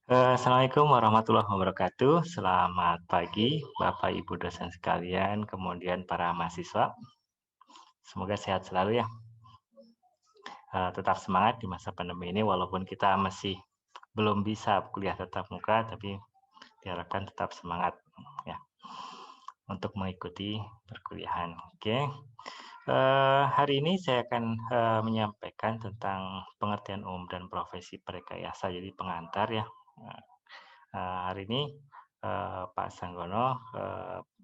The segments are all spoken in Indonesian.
Assalamualaikum warahmatullahi wabarakatuh. Selamat pagi, Bapak Ibu dosen sekalian, kemudian para mahasiswa. Semoga sehat selalu ya. Tetap semangat di masa pandemi ini, walaupun kita masih belum bisa kuliah tatap muka, tapi diharapkan tetap semangat ya untuk mengikuti perkuliahan. Oke. Hari ini saya akan menyampaikan tentang pengertian umum dan profesi perekayasa, jadi pengantar ya. Hari ini Pak Sanggono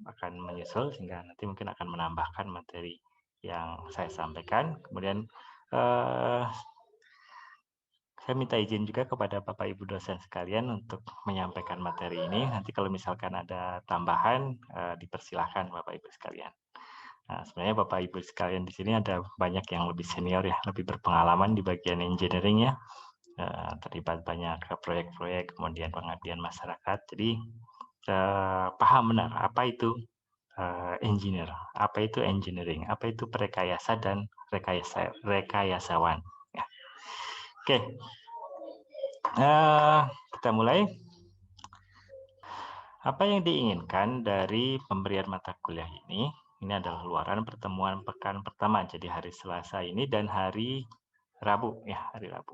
akan menyusul sehingga nanti mungkin akan menambahkan materi yang saya sampaikan. Kemudian saya minta izin juga kepada Bapak Ibu dosen sekalian untuk menyampaikan materi ini. Nanti kalau misalkan ada tambahan, dipersilahkan Bapak Ibu sekalian. Nah, sebenarnya Bapak Ibu sekalian di sini ada banyak yang lebih senior ya, lebih berpengalaman di bagian engineering ya. Terlibat banyak proyek-proyek, kemudian pengabdian masyarakat. Jadi paham benar apa itu engineer, apa itu engineering, apa itu perekayasa dan rekayasawan. Ya. Oke, kita mulai. Apa yang diinginkan dari pemberian mata kuliah ini? Ini adalah luaran pertemuan pekan pertama, jadi hari Selasa ini dan hari Rabu ya, hari Rabu.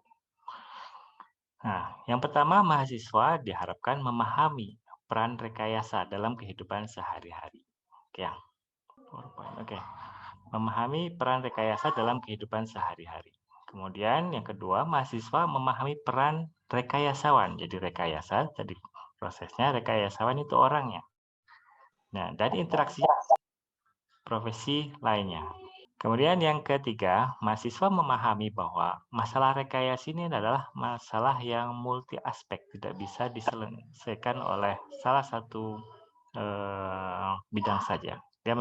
Nah, yang pertama mahasiswa diharapkan memahami peran rekayasa dalam kehidupan sehari-hari. Oke, ya. Oke. Memahami peran rekayasa dalam kehidupan sehari-hari. Kemudian yang kedua, mahasiswa memahami peran rekayasawan. Jadi rekayasa, tadi prosesnya, rekayasawan itu orangnya. Nah, dan interaksi profesi lainnya. Kemudian yang ketiga, mahasiswa memahami bahwa masalah rekayasa ini adalah masalah yang multi aspek, tidak bisa diselesaikan oleh salah satu bidang saja. Dia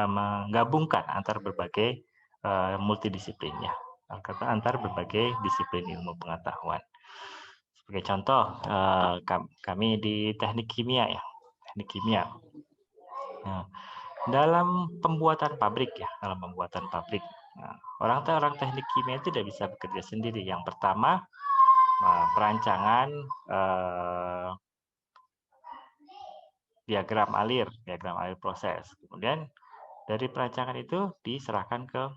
menggabungkan antar berbagai multidisiplin ya, antar berbagai disiplin ilmu pengetahuan. Sebagai contoh, kami di teknik kimia ya, teknik kimia. Nah, dalam pembuatan pabrik ya, dalam pembuatan pabrik, nah, orang teknik kimia itu tidak bisa bekerja sendiri. Yang pertama, perancangan diagram alir proses. Kemudian dari perancangan itu diserahkan ke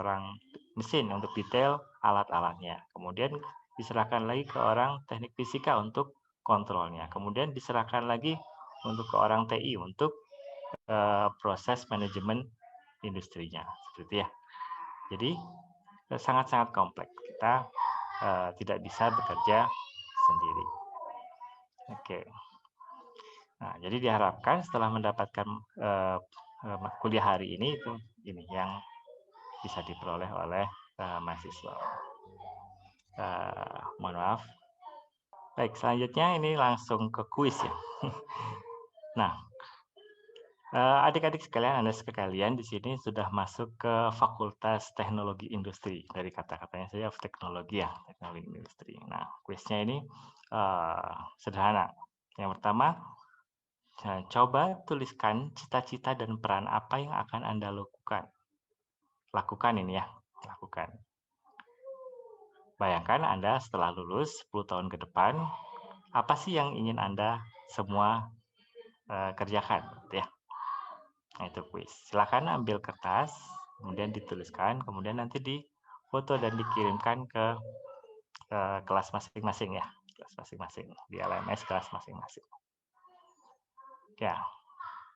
orang mesin untuk detail alat-alatnya. Kemudian diserahkan lagi ke orang teknik fisika untuk kontrolnya. Kemudian diserahkan lagi untuk ke orang TI untuk proses manajemen industrinya, seperti ya. Jadi sangat-sangat kompleks. Kita tidak bisa bekerja sendiri. Oke. Nah, jadi diharapkan setelah mendapatkan kuliah hari ini itu ini yang bisa diperoleh oleh mahasiswa. Mohon maaf. Baik, selanjutnya ini langsung ke kuis ya. Nah, adik-adik sekalian, Anda sekalian di sini sudah masuk ke Fakultas Teknologi Industri. Dari kata-katanya saja teknologi ya, teknologi industri. Nah, kuisnya ini sederhana. Yang pertama, coba tuliskan cita-cita dan peran apa yang akan Anda lakukan. Lakukan ini ya, lakukan. Bayangkan Anda setelah lulus 10 tahun ke depan, apa sih yang ingin Anda semua kerjakan, ya? Nah, itu kuis. Silakan ambil kertas, kemudian dituliskan, kemudian nanti difoto dan dikirimkan ke kelas masing-masing ya, kelas masing-masing di LMS kelas masing-masing. Ya,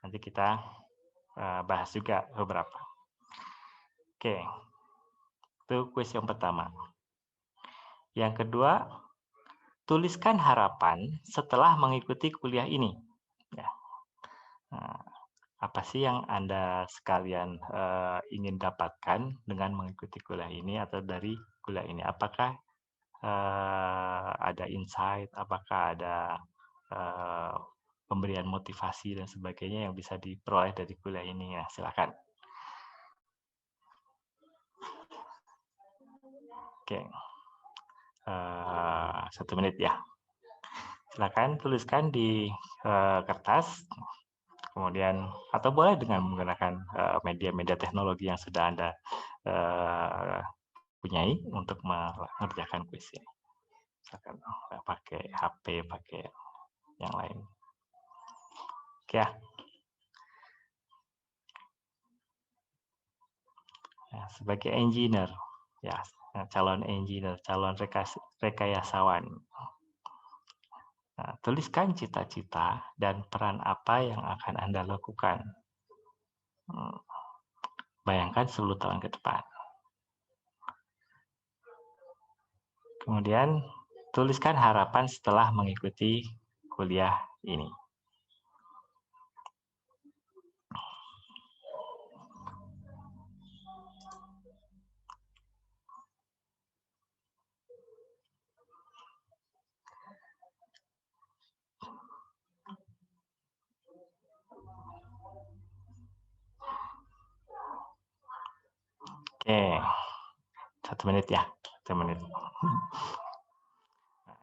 nanti kita bahas juga beberapa. Oke, itu kuis yang pertama. Yang kedua, tuliskan harapan setelah mengikuti kuliah ini. Ya. Nah, apa sih yang Anda sekalian ingin dapatkan dengan mengikuti kuliah ini atau dari kuliah ini? Apakah ada insight, apakah ada pemberian motivasi dan sebagainya yang bisa diperoleh dari kuliah ini? Ya, silakan. Oke, 1 menit ya. Silakan tuliskan di kertas, kemudian atau boleh dengan menggunakan media-media teknologi yang sudah Anda punyai untuk mengerjakan kuis ini. Misalkan pakai HP, pakai yang lain. Oke ya. Nah, sebagai engineer, ya calon engineer, calon rekayasawan. Nah, tuliskan cita-cita dan peran apa yang akan Anda lakukan. Bayangkan 10 tahun ke depan. Kemudian, tuliskan harapan setelah mengikuti kuliah ini. Oke, 1 menit ya, 1 menit.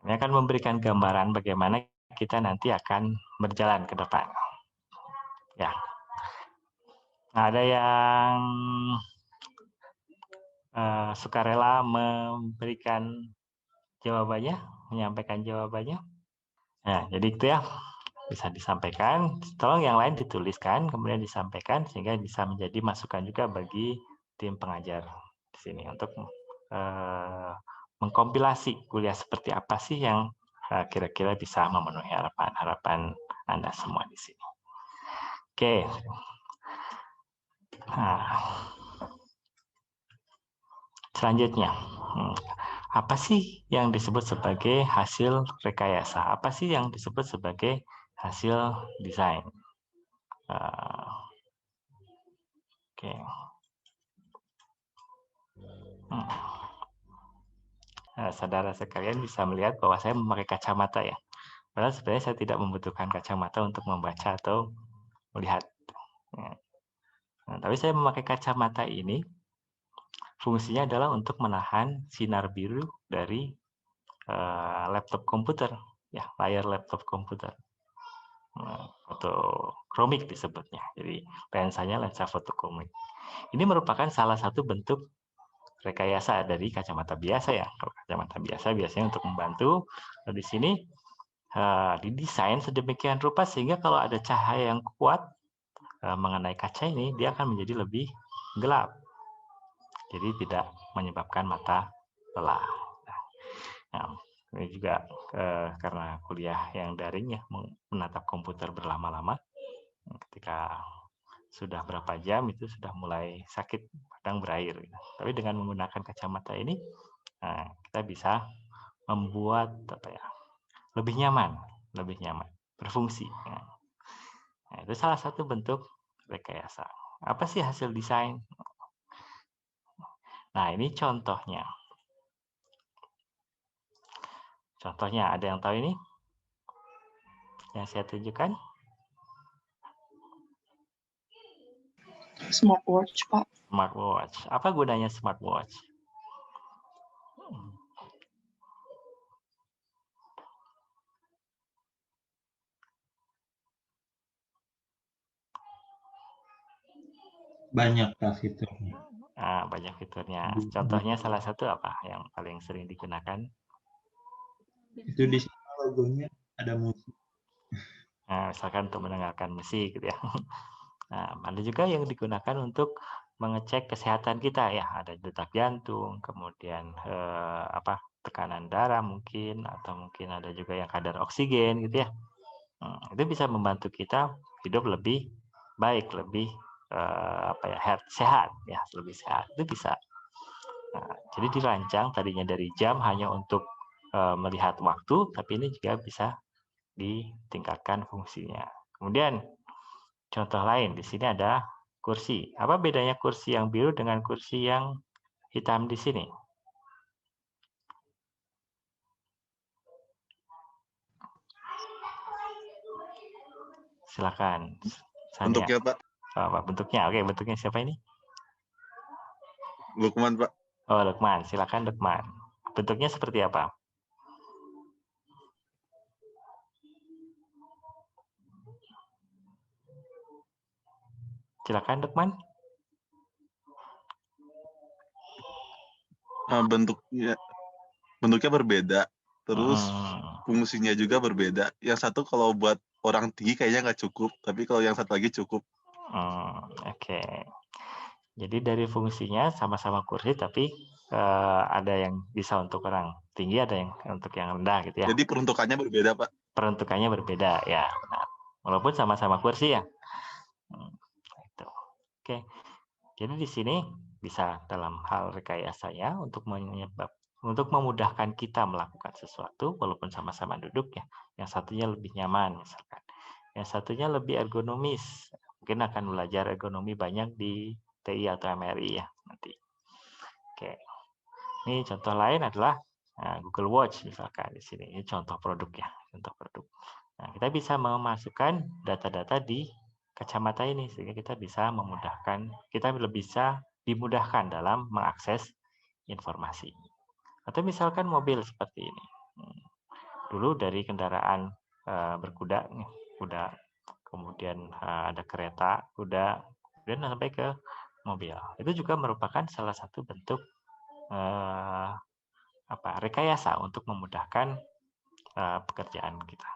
Ini akan memberikan gambaran bagaimana kita nanti akan berjalan ke depan. Ya, nah, ada yang sukarela memberikan jawabannya, menyampaikan jawabannya. Nah, jadi itu ya, bisa disampaikan. Tolong yang lain dituliskan, kemudian disampaikan sehingga bisa menjadi masukan juga bagi tim pengajar di sini untuk mengkompilasi kuliah seperti apa sih yang kira-kira bisa memenuhi harapan Anda semua di sini. Oke. Nah, selanjutnya, apa sih yang disebut sebagai hasil rekayasa? Apa sih yang disebut sebagai hasil desain? Oke. Nah, saudara sekalian bisa melihat bahwa saya memakai kacamata ya. Padahal sebenarnya saya tidak membutuhkan kacamata untuk membaca atau melihat. Nah, tapi saya memakai kacamata ini fungsinya adalah untuk menahan sinar biru dari laptop komputer, ya, layar laptop komputer. Fotokromik disebutnya. Jadi lensanya lensa fotokromik. Ini merupakan salah satu bentuk rekayasa dari kacamata biasa ya. Kalau kacamata biasa biasanya untuk membantu. Di sini didesain sedemikian rupa sehingga kalau ada cahaya yang kuat mengenai kaca ini, dia akan menjadi lebih gelap. Jadi tidak menyebabkan mata lelah. Nah, ini juga karena kuliah yang daring ya, menatap komputer berlama-lama, ketika sudah berapa jam itu sudah mulai sakit, kadang berair. Tapi dengan menggunakan kacamata ini, kita bisa membuat lebih nyaman, berfungsi. Nah, itu salah satu bentuk rekayasa. Apa sih hasil desain? Nah, ini contohnya. Contohnya, ada yang tahu ini? Yang saya tunjukkan? Smartwatch, Pak. Smartwatch. Apa gunanya smartwatch? Banyak Pak fiturnya. Banyak fiturnya. Contohnya salah satu apa yang paling sering digunakan? Itu di sini logonya ada musik. Nah, misalkan untuk mendengarkan musik gitu ya. Nah, ada juga yang digunakan untuk mengecek kesehatan kita ya, ada detak jantung, kemudian tekanan darah mungkin, atau mungkin ada juga yang kadar oksigen gitu ya. Itu bisa membantu kita hidup lebih baik, lebih sehat ya, lebih sehat. Itu bisa. Nah, jadi dirancang tadinya dari jam hanya untuk melihat waktu, tapi ini juga bisa ditingkatkan fungsinya. Kemudian contoh lain di sini ada kursi. Apa bedanya kursi yang biru dengan kursi yang hitam di sini? Silakan. Bentuknya, Pak. Pak, bentuknya. Oke, bentuknya siapa ini? Lukman, Pak. Oh, Lukman. Silakan, Lukman. Bentuknya seperti apa? Silakan, Lukman. Bentuknya berbeda. terus fungsinya juga berbeda. Yang satu kalau buat orang tinggi kayaknya nggak cukup, tapi kalau yang satu lagi cukup. Oke. Jadi dari fungsinya sama-sama kursi, tapi ada yang bisa untuk orang tinggi, ada yang untuk yang rendah gitu ya. Jadi peruntukannya berbeda, Pak. Peruntukannya berbeda, ya benar. Walaupun sama-sama kursi ya. Itu. Oke. Jadi di sini bisa dalam hal rekayasanya untuk memudahkan kita melakukan sesuatu walaupun sama-sama duduk ya. Yang satunya lebih nyaman misalkan. Yang satunya lebih ergonomis. Mungkin akan belajar ergonomi banyak di TI atau MRI ya nanti. Oke. Ini contoh lain adalah Google Watch misalkan di sini. Ini contoh produk ya, contoh produk. Nah, kita bisa memasukkan data-data di kacamata ini sehingga kita bisa bisa dimudahkan dalam mengakses informasi. Atau misalkan mobil seperti ini. Dulu dari kendaraan berkuda, kuda, kemudian ada kereta, kuda, kemudian sampai ke mobil. Itu juga merupakan salah satu bentuk rekayasa untuk memudahkan pekerjaan kita.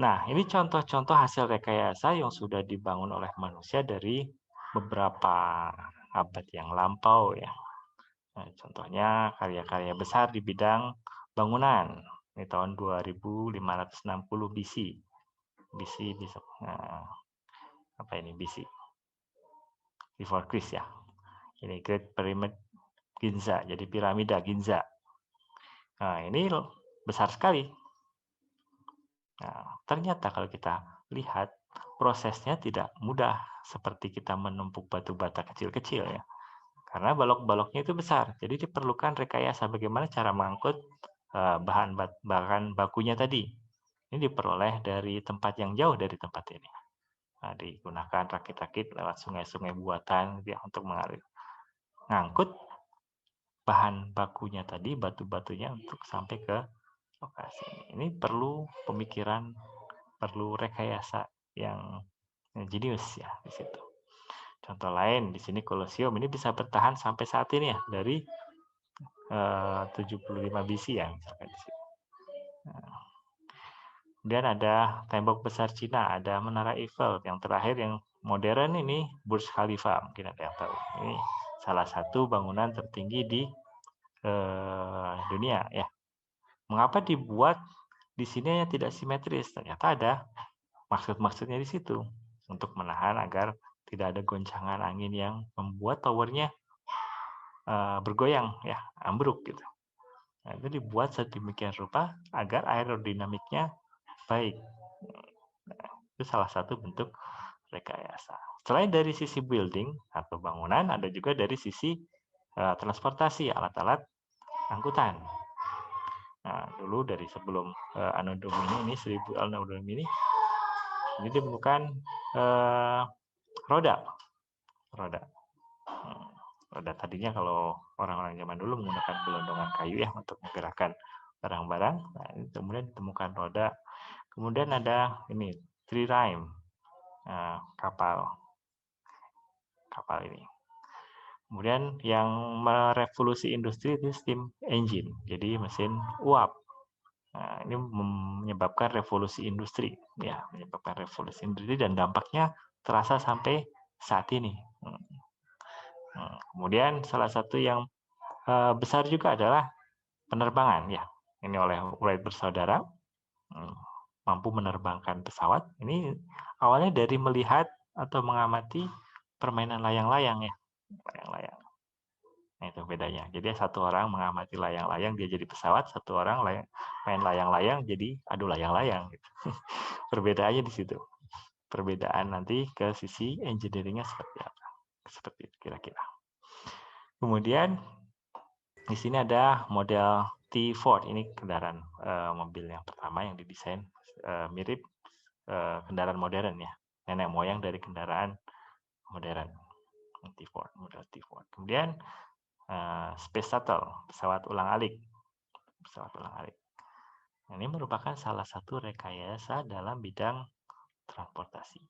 Nah, ini contoh-contoh hasil rekayasa yang sudah dibangun oleh manusia dari beberapa abad yang lampau ya. Nah, contohnya karya-karya besar di bidang bangunan di tahun 2560 BC. BC bisa BC? Before Christ ya. Ini Great Pyramid Giza, jadi piramida Giza. Nah, ini besar sekali. Nah, ternyata kalau kita lihat prosesnya tidak mudah seperti kita menumpuk batu bata kecil-kecil ya. Karena balok-baloknya itu besar. Jadi diperlukan rekayasa bagaimana cara mengangkut bahan bakunya tadi. Ini diperoleh dari tempat yang jauh dari tempat ini. Nah, digunakan rakit-rakit lewat sungai-sungai buatan ya, untuk mengangkut bahan bakunya tadi, batu-batunya untuk sampai ke lokasi. Ini perlu pemikiran, perlu rekayasa yang jenius ya di situ. Contoh lain di sini Kolosium ini bisa bertahan sampai saat ini ya, dari 75 BC ya misalkan di sini. Kemudian ada tembok besar Cina, ada Menara Eiffel, yang terakhir yang modern ini Burj Khalifa, mungkin ada yang tahu. Ini salah satu bangunan tertinggi di dunia ya. Mengapa dibuat di sini yang tidak simetris? Ternyata ada maksud-maksudnya di situ untuk menahan agar tidak ada goncangan angin yang membuat towernya bergoyang ya, ambruk gitu. Nah, itu dibuat sedemikian rupa agar aerodinamiknya baik. Nah, itu salah satu bentuk rekayasa. Selain dari sisi building atau bangunan, ada juga dari sisi transportasi, alat-alat angkutan. Nah, dulu dari sebelum Anno Domini ini, 1000 Anno Domini ini ditemukan roda. Roda tadinya kalau orang-orang zaman dulu menggunakan gelondongan kayu ya untuk menggerakkan barang-barang. Nah, ini kemudian ditemukan roda. Kemudian ada ini tririme, kapal ini. Kemudian yang merevolusi industri itu steam engine, jadi mesin uap. Nah, ini menyebabkan revolusi industri, ya, menyebabkan revolusi industri dan dampaknya terasa sampai saat ini. Kemudian salah satu yang besar juga adalah penerbangan, ya. Ini oleh Wright bersaudara mampu menerbangkan pesawat. Ini awalnya dari melihat atau mengamati permainan layang-layang ya, layang-layang. Nah, itu bedanya. Jadi satu orang mengamati layang-layang dia jadi pesawat, satu orang main layang-layang jadi adu layang-layang. Gitu. Perbedaannya di situ. Perbedaan nanti ke sisi engineering-nya seperti apa? Seperti itu kira-kira. Kemudian di sini ada model T Ford. Ini kendaraan mobil yang pertama yang didesain mirip kendaraan modern ya. Nenek moyang dari kendaraan modern. T Ford, model T Ford. Kemudian Space Shuttle, pesawat ulang-alik. Nah, ini merupakan salah satu rekayasa dalam bidang transportasi.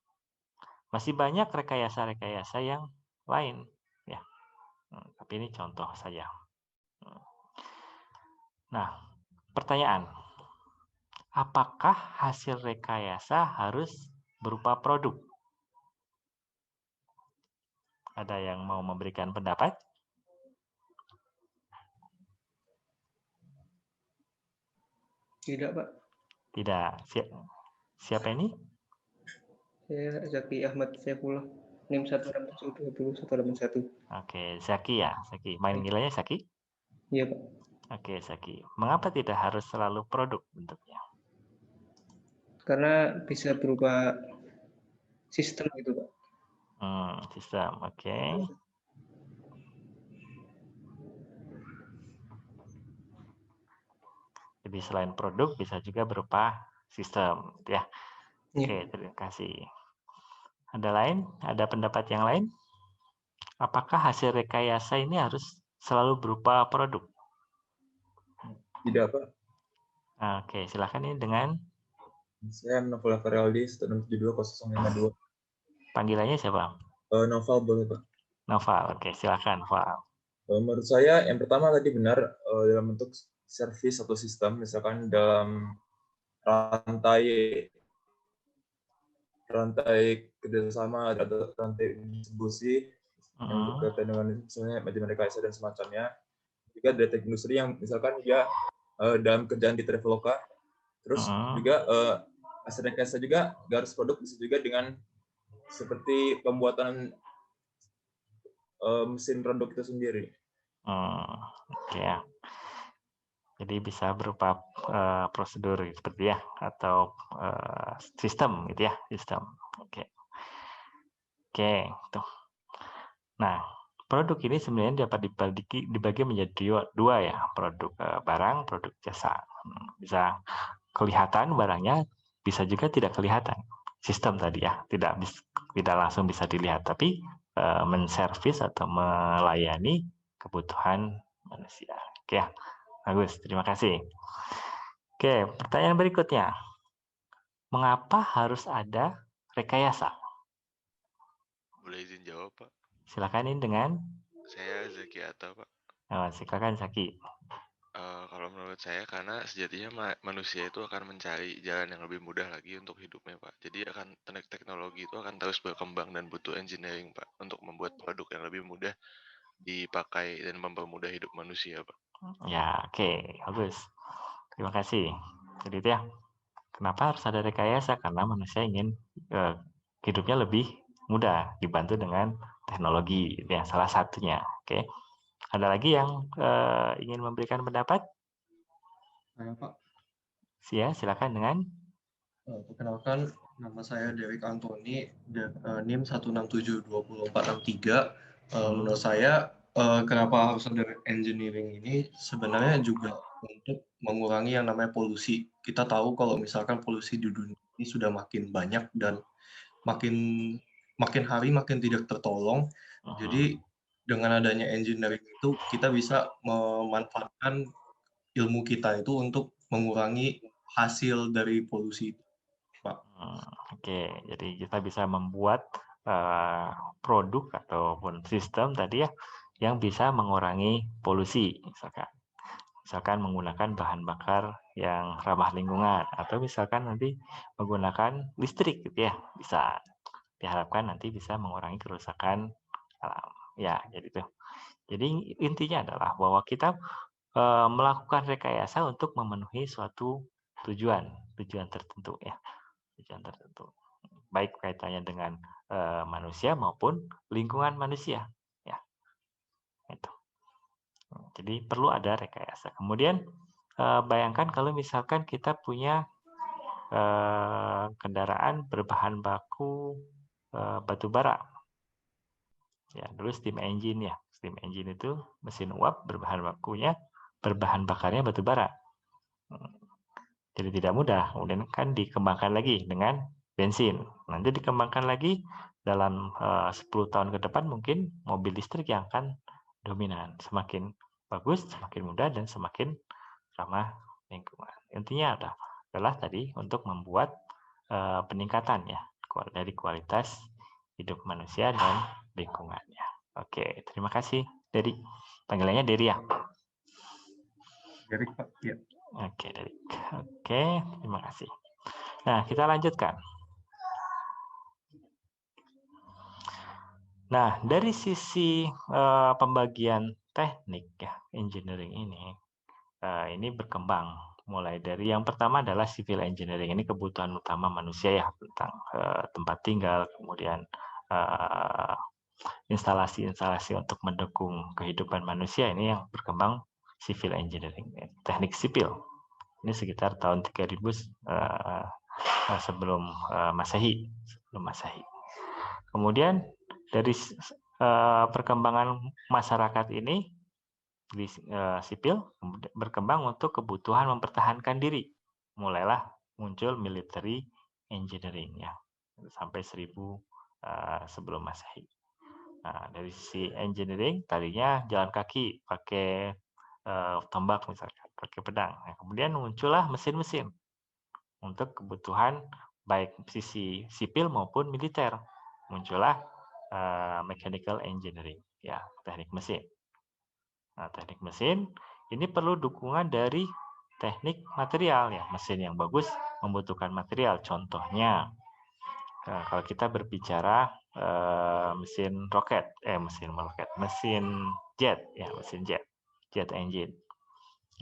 Masih banyak rekayasa-rekayasa yang lain, ya. Tapi ini contoh saja. Nah, Pertanyaan, apakah hasil rekayasa harus berupa produk? Ada yang mau memberikan pendapat? Tidak, Pak. Tidak. Siapa ini? Saya Zaki Ahmad Saifullah. NIM 16720 Oke, Zaki ya. Zaki. Panggilannya Zaki? Iya, Pak. Oke, Zaki. Mengapa tidak harus selalu produk bentuknya? Karena bisa berupa sistem gitu, Pak. Sistem. Oke. Jadi selain produk bisa juga berupa sistem, ya. Oke, terima kasih. Ada lain? Ada pendapat yang lain? Apakah hasil rekayasa ini harus selalu berupa produk? Tidak, Pak. Oke, silakan ini dengan Saya Novel Feraldi 1672052. panggilannya siapa? Novel boleh, Pak. Noval. Oke, silakan, Noval. Menurut saya yang pertama tadi benar dalam bentuk servis atau sistem, misalkan dalam rantai kerjasama atau rantai distribusi yang berkaitan dengan misalnya manajemen rekayasa dan semacamnya. Juga dari teknik industri yang misalkan dia dalam kerjaan di Traveloka, terus juga hasil rekayasa juga garis produk bisa juga dengan seperti pembuatan mesin produk itu sendiri. Oke ya. Jadi bisa berupa prosedur seperti ya, atau sistem gitu ya, sistem. Oke. Tuh. Nah, produk ini sebenarnya dapat dibagi menjadi dua ya, produk barang, produk jasa. Bisa kelihatan barangnya, bisa juga tidak kelihatan. Sistem tadi ya, tidak langsung bisa dilihat, tapi menservis atau melayani kebutuhan manusia. Oke ya. Bagus, terima kasih. Oke, pertanyaan berikutnya. Mengapa harus ada rekayasa? Boleh izin jawab, Pak? Silakan ini dengan? Saya Zaki Atta, Pak. Silakan Zaki. Kalau menurut saya, karena sejatinya manusia itu akan mencari jalan yang lebih mudah lagi untuk hidupnya, Pak. Jadi teknologi itu akan terus berkembang dan butuh engineering, Pak, untuk membuat produk yang lebih mudah dipakai dan mempermudah hidup manusia, Pak. Ya, oke, bagus. Terima kasih. Jadi itu ya, kenapa harus ada rekayasa? Karena manusia ingin hidupnya lebih mudah, dibantu dengan teknologi. Itu yang salah satunya. Oke. Ada lagi yang ingin memberikan pendapat? Saya, Pak. Ya, silakan dengan. Perkenalkan, nama saya Derek Anthony, NIM 1672043. Menurut saya, kenapa harus ada engineering ini sebenarnya juga untuk mengurangi yang namanya polusi. Kita tahu kalau misalkan polusi di dunia ini sudah makin banyak dan makin hari makin tidak tertolong. Jadi dengan adanya engineering itu kita bisa memanfaatkan ilmu kita itu untuk mengurangi hasil dari polusi itu, Pak. Oke, jadi kita bisa membuat produk ataupun sistem tadi ya yang bisa mengurangi polusi, misalkan menggunakan bahan bakar yang ramah lingkungan, atau misalkan nanti menggunakan listrik gitu ya, bisa diharapkan nanti bisa mengurangi kerusakan alam. Ya, jadi itu. Jadi intinya adalah bahwa kita melakukan rekayasa untuk memenuhi suatu tujuan tertentu ya, tujuan tertentu. Baik kaitannya dengan manusia maupun lingkungan manusia ya. Itu. Jadi perlu ada rekayasa. Kemudian bayangkan kalau misalkan kita punya kendaraan berbahan baku batu bara. Ya, dulu steam engine ya. Steam engine itu mesin uap berbahan bakarnya batu bara. Jadi tidak mudah. Kemudian kan dikembangkan lagi dengan bensin. Nanti dikembangkan lagi dalam 10 tahun ke depan mungkin mobil listrik yang akan dominan. Semakin bagus, semakin mudah, dan semakin ramah lingkungan. Intinya adalah tadi untuk membuat peningkatan ya dari kualitas hidup manusia dan lingkungannya. Oke, terima kasih. Dari panggilannya Dery ya. Derek, Pak. Ya. Oke, Derek. Oke, terima kasih. Nah, kita lanjutkan. Nah, dari sisi pembagian teknik ya, engineering ini berkembang. Mulai dari yang pertama adalah civil engineering. Ini kebutuhan utama manusia ya, tentang tempat tinggal, kemudian instalasi-instalasi untuk mendukung kehidupan manusia. Ini yang berkembang civil engineering, teknik sipil. Ini sekitar tahun 3000 sebelum Masehi. Kemudian dari perkembangan masyarakat ini di sipil berkembang untuk kebutuhan mempertahankan diri. Mulailah muncul military engineering ya, sampai 1000 sebelum Masehi. Nah, dari sisi engineering tadinya jalan kaki pakai tombak misalkan, pakai pedang. Nah, kemudian muncullah mesin-mesin untuk kebutuhan baik sisi sipil maupun militer. Muncullah mechanical engineering, ya, teknik mesin. Nah, teknik mesin ini perlu dukungan dari teknik material ya. Mesin yang bagus membutuhkan material. Contohnya, kalau kita berbicara mesin jet ya, jet engine.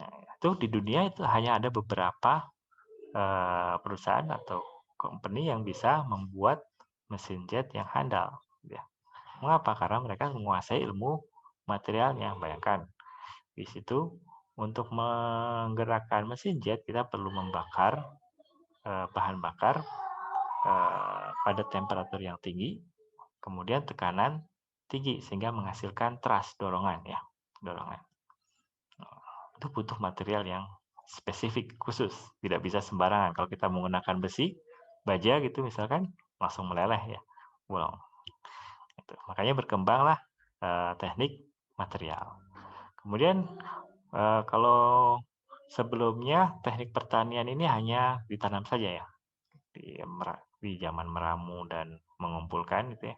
Nah, itu di dunia itu hanya ada beberapa perusahaan atau company yang bisa membuat mesin jet yang handal. Ya. Mengapa? Karena mereka menguasai ilmu materialnya. Bayangkan, di situ untuk menggerakkan mesin jet kita perlu membakar bahan bakar pada temperatur yang tinggi, kemudian tekanan tinggi sehingga menghasilkan thrust, dorongan ya, dorongan. Itu butuh material yang spesifik khusus, tidak bisa sembarangan. Kalau kita menggunakan besi, baja gitu misalkan, langsung meleleh ya. Wow. Gitu. Makanya berkembanglah teknik material. Kemudian kalau sebelumnya teknik pertanian ini hanya ditanam saja ya, di zaman meramu dan mengumpulkan gitu ya.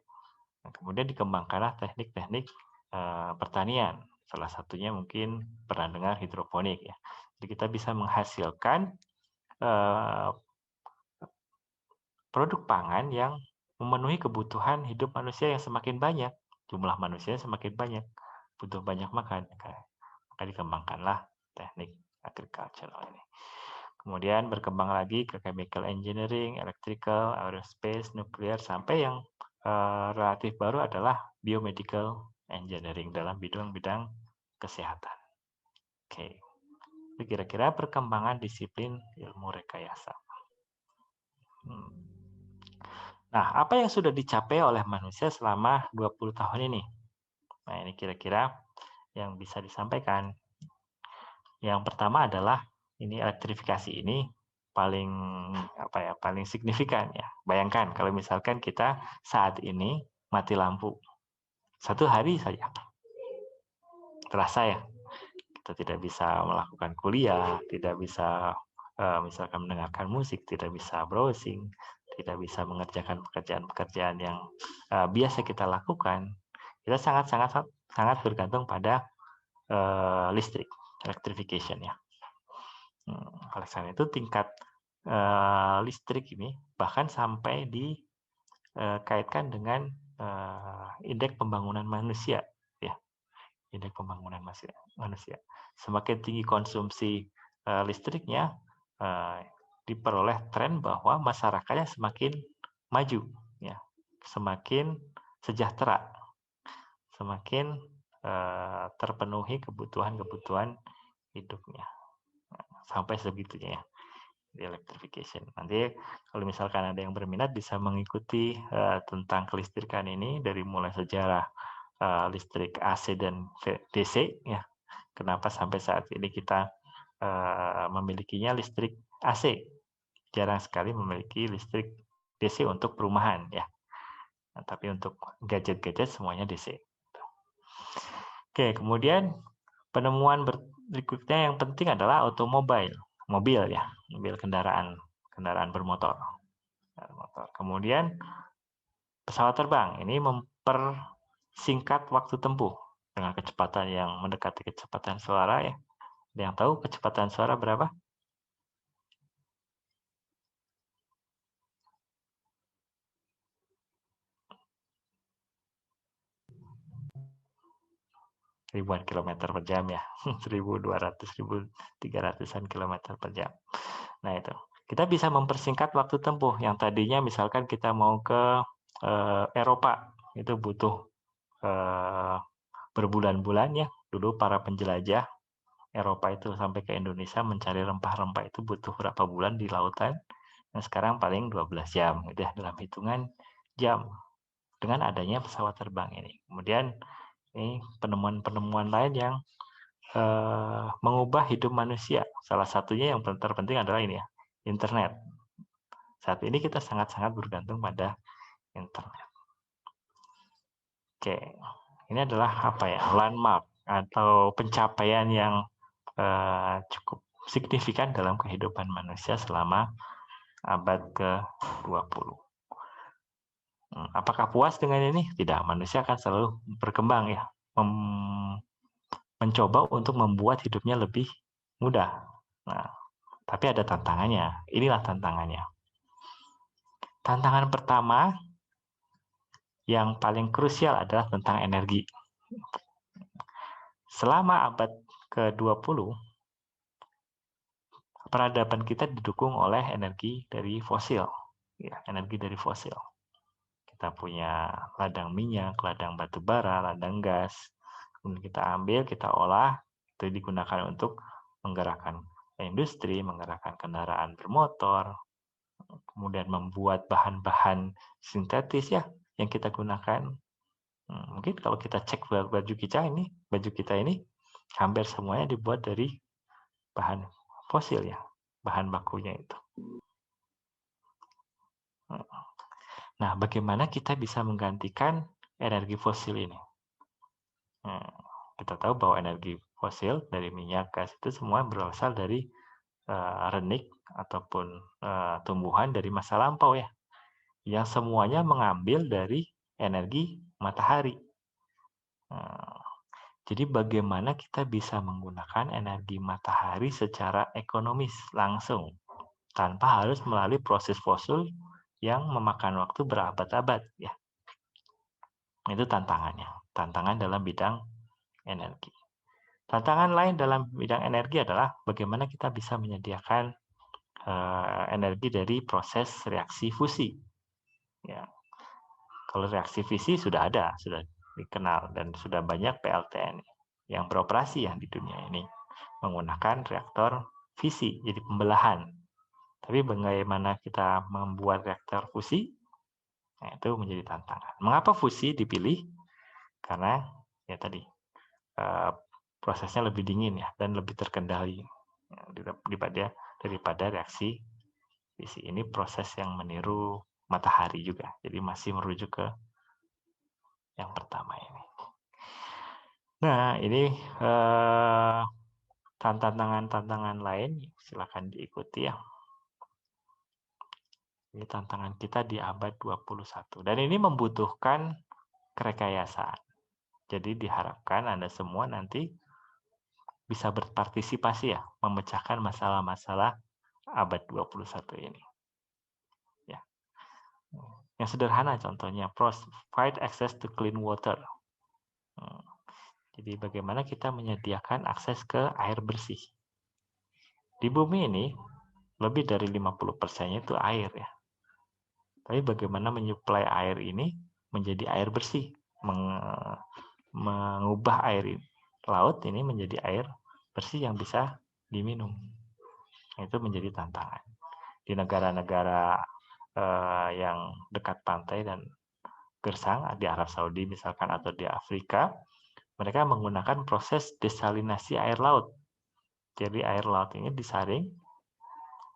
Nah, kemudian dikembangkanlah teknik-teknik pertanian. Salah satunya mungkin pernah dengar hidroponik ya. Jadi kita bisa menghasilkan produk pangan yang memenuhi kebutuhan hidup manusia yang semakin banyak. Jumlah manusia semakin banyak, butuh banyak makan. Maka dikembangkanlah teknik agricultural ini. Kemudian berkembang lagi ke chemical engineering, electrical, aerospace, nuklir, sampai yang relatif baru adalah biomedical engineering dalam bidang-bidang kesehatan. Oke, itu kira-kira perkembangan disiplin ilmu rekayasa. Nah, apa yang sudah dicapai oleh manusia selama 20 tahun ini? Nah, ini kira-kira yang bisa disampaikan. Yang pertama adalah ini elektrifikasi ini paling signifikan ya. Bayangkan kalau misalkan kita saat ini mati lampu 1 hari saja, terasa ya, kita tidak bisa melakukan kuliah, tidak bisa misalkan mendengarkan musik, tidak bisa browsing, tidak bisa mengerjakan pekerjaan-pekerjaan yang biasa kita lakukan. Kita sangat bergantung pada listrik, electrification ya. Oleh karena itu tingkat listrik ini bahkan sampai dikaitkan dengan indeks pembangunan manusia ya, indeks pembangunan manusia. Semakin tinggi konsumsi listriknya, diperoleh tren bahwa masyarakatnya semakin maju ya, semakin sejahtera, semakin terpenuhi kebutuhan hidupnya. Sampai sebegitunya ya, di electrification. Nanti kalau misalkan ada yang berminat bisa mengikuti tentang kelistrikan ini dari mulai sejarah listrik AC dan DC ya. Kenapa sampai saat ini kita memilikinya listrik AC, jarang sekali memiliki listrik DC untuk perumahan ya. Nah, tapi untuk gadget-gadget semuanya DC. Oke, kemudian penemuan berikutnya yang penting adalah mobil ya, mobil kendaraan bermotor. Kemudian pesawat terbang ini mempersingkat waktu tempuh dengan kecepatan yang mendekati kecepatan suara ya. Ada yang tahu kecepatan suara berapa? ribuan kilometer per jam ya, 1.200, 1.300-an kilometer per jam. Nah itu, kita bisa mempersingkat waktu tempuh. Yang tadinya misalkan kita mau ke Eropa, itu butuh berbulan-bulan ya. Dulu para penjelajah Eropa itu sampai ke Indonesia mencari rempah-rempah itu butuh berapa bulan di lautan. Nah, sekarang paling 12 jam, udah dalam hitungan jam dengan adanya pesawat terbang ini. Kemudian ini penemuan-penemuan lain yang mengubah hidup manusia. Salah satunya yang terpenting adalah ini ya, internet. Saat ini kita sangat-sangat bergantung pada internet. Oke, ini adalah apa ya, landmark atau pencapaian yang cukup signifikan dalam kehidupan manusia selama abad ke-20. Apakah puas dengan ini? Tidak, manusia akan selalu berkembang ya, mencoba untuk membuat hidupnya lebih mudah. Nah, tapi ada tantangannya. Inilah tantangannya. Tantangan pertama yang paling krusial adalah tentang energi. Selama abad ke-20, peradaban kita didukung oleh energi dari fosil. Ya, energi dari fosil. Kita punya ladang minyak, ladang batu bara, ladang gas. Kemudian kita ambil, kita olah, itu digunakan untuk menggerakkan industri, menggerakkan kendaraan bermotor, kemudian membuat bahan-bahan sintetis ya yang kita gunakan. Mungkin kalau kita cek baju kita ini hampir semuanya dibuat dari bahan fosil ya, bahan bakunya itu. Nah, bagaimana kita bisa menggantikan energi fosil ini? Kita tahu bahwa energi fosil dari minyak, gas itu semua berasal dari renik ataupun tumbuhan dari masa lampau ya, yang semuanya mengambil dari energi matahari. Jadi bagaimana kita bisa menggunakan energi matahari secara ekonomis langsung tanpa harus melalui proses fosil yang memakan waktu berabad-abad ya. Itu tantangannya, tantangan dalam bidang energi. Tantangan lain dalam bidang energi adalah bagaimana kita bisa menyediakan energi dari proses reaksi fusi. Ya. Kalau reaksi fisi sudah ada, sudah dikenal dan sudah banyak PLTN yang beroperasi ya di dunia ini menggunakan reaktor fisi, jadi pembelahan. Tapi bagaimana kita membuat reaktor fusi? Nah, itu menjadi tantangan. Mengapa fusi dipilih? Karena ya tadi prosesnya lebih dingin ya dan lebih terkendali daripada reaksi fisi. Ini proses yang meniru matahari juga. Jadi masih merujuk ke yang pertama ini. Nah, ini tantangan-tantangan lain silakan diikuti ya. Ini tantangan kita di abad 21. Dan ini membutuhkan kerekayasaan. Jadi diharapkan Anda semua nanti bisa berpartisipasi ya, memecahkan masalah-masalah abad 21 ini. Ya. Yang sederhana contohnya, provide access to clean water. Jadi bagaimana kita menyediakan akses ke air bersih. Di bumi ini, lebih dari 50%-nya itu air ya. Tapi bagaimana menyuplai air ini menjadi air bersih, mengubah air laut ini menjadi air bersih yang bisa diminum. Itu menjadi tantangan. Di negara-negara yang dekat pantai dan gersang, di Arab Saudi misalkan atau di Afrika, mereka menggunakan proses desalinasi air laut. Jadi air laut ini disaring,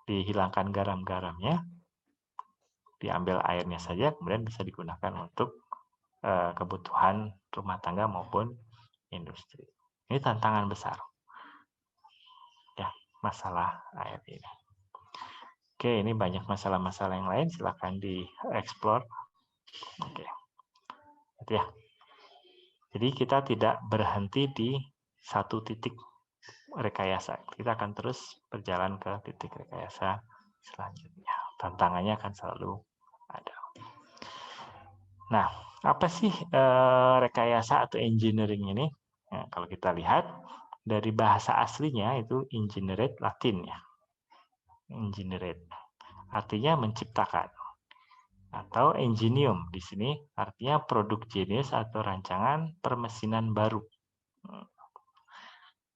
dihilangkan garam-garamnya, diambil airnya saja, kemudian bisa digunakan untuk kebutuhan rumah tangga maupun industri. Ini tantangan besar. Ya, masalah air ini. Oke, ini banyak masalah-masalah yang lain, silakan dieksplor. Oke. Itu ya. Jadi kita tidak berhenti di satu titik rekayasa. Kita akan terus berjalan ke titik rekayasa selanjutnya. Tantangannya akan selalu ada. Nah, apa sih rekayasa atau engineering ini? Nah, kalau kita lihat dari bahasa aslinya itu ingenerate Latin ya. Ingenerate artinya menciptakan. Atau ingenium di sini artinya produk jenius atau rancangan permesinan baru.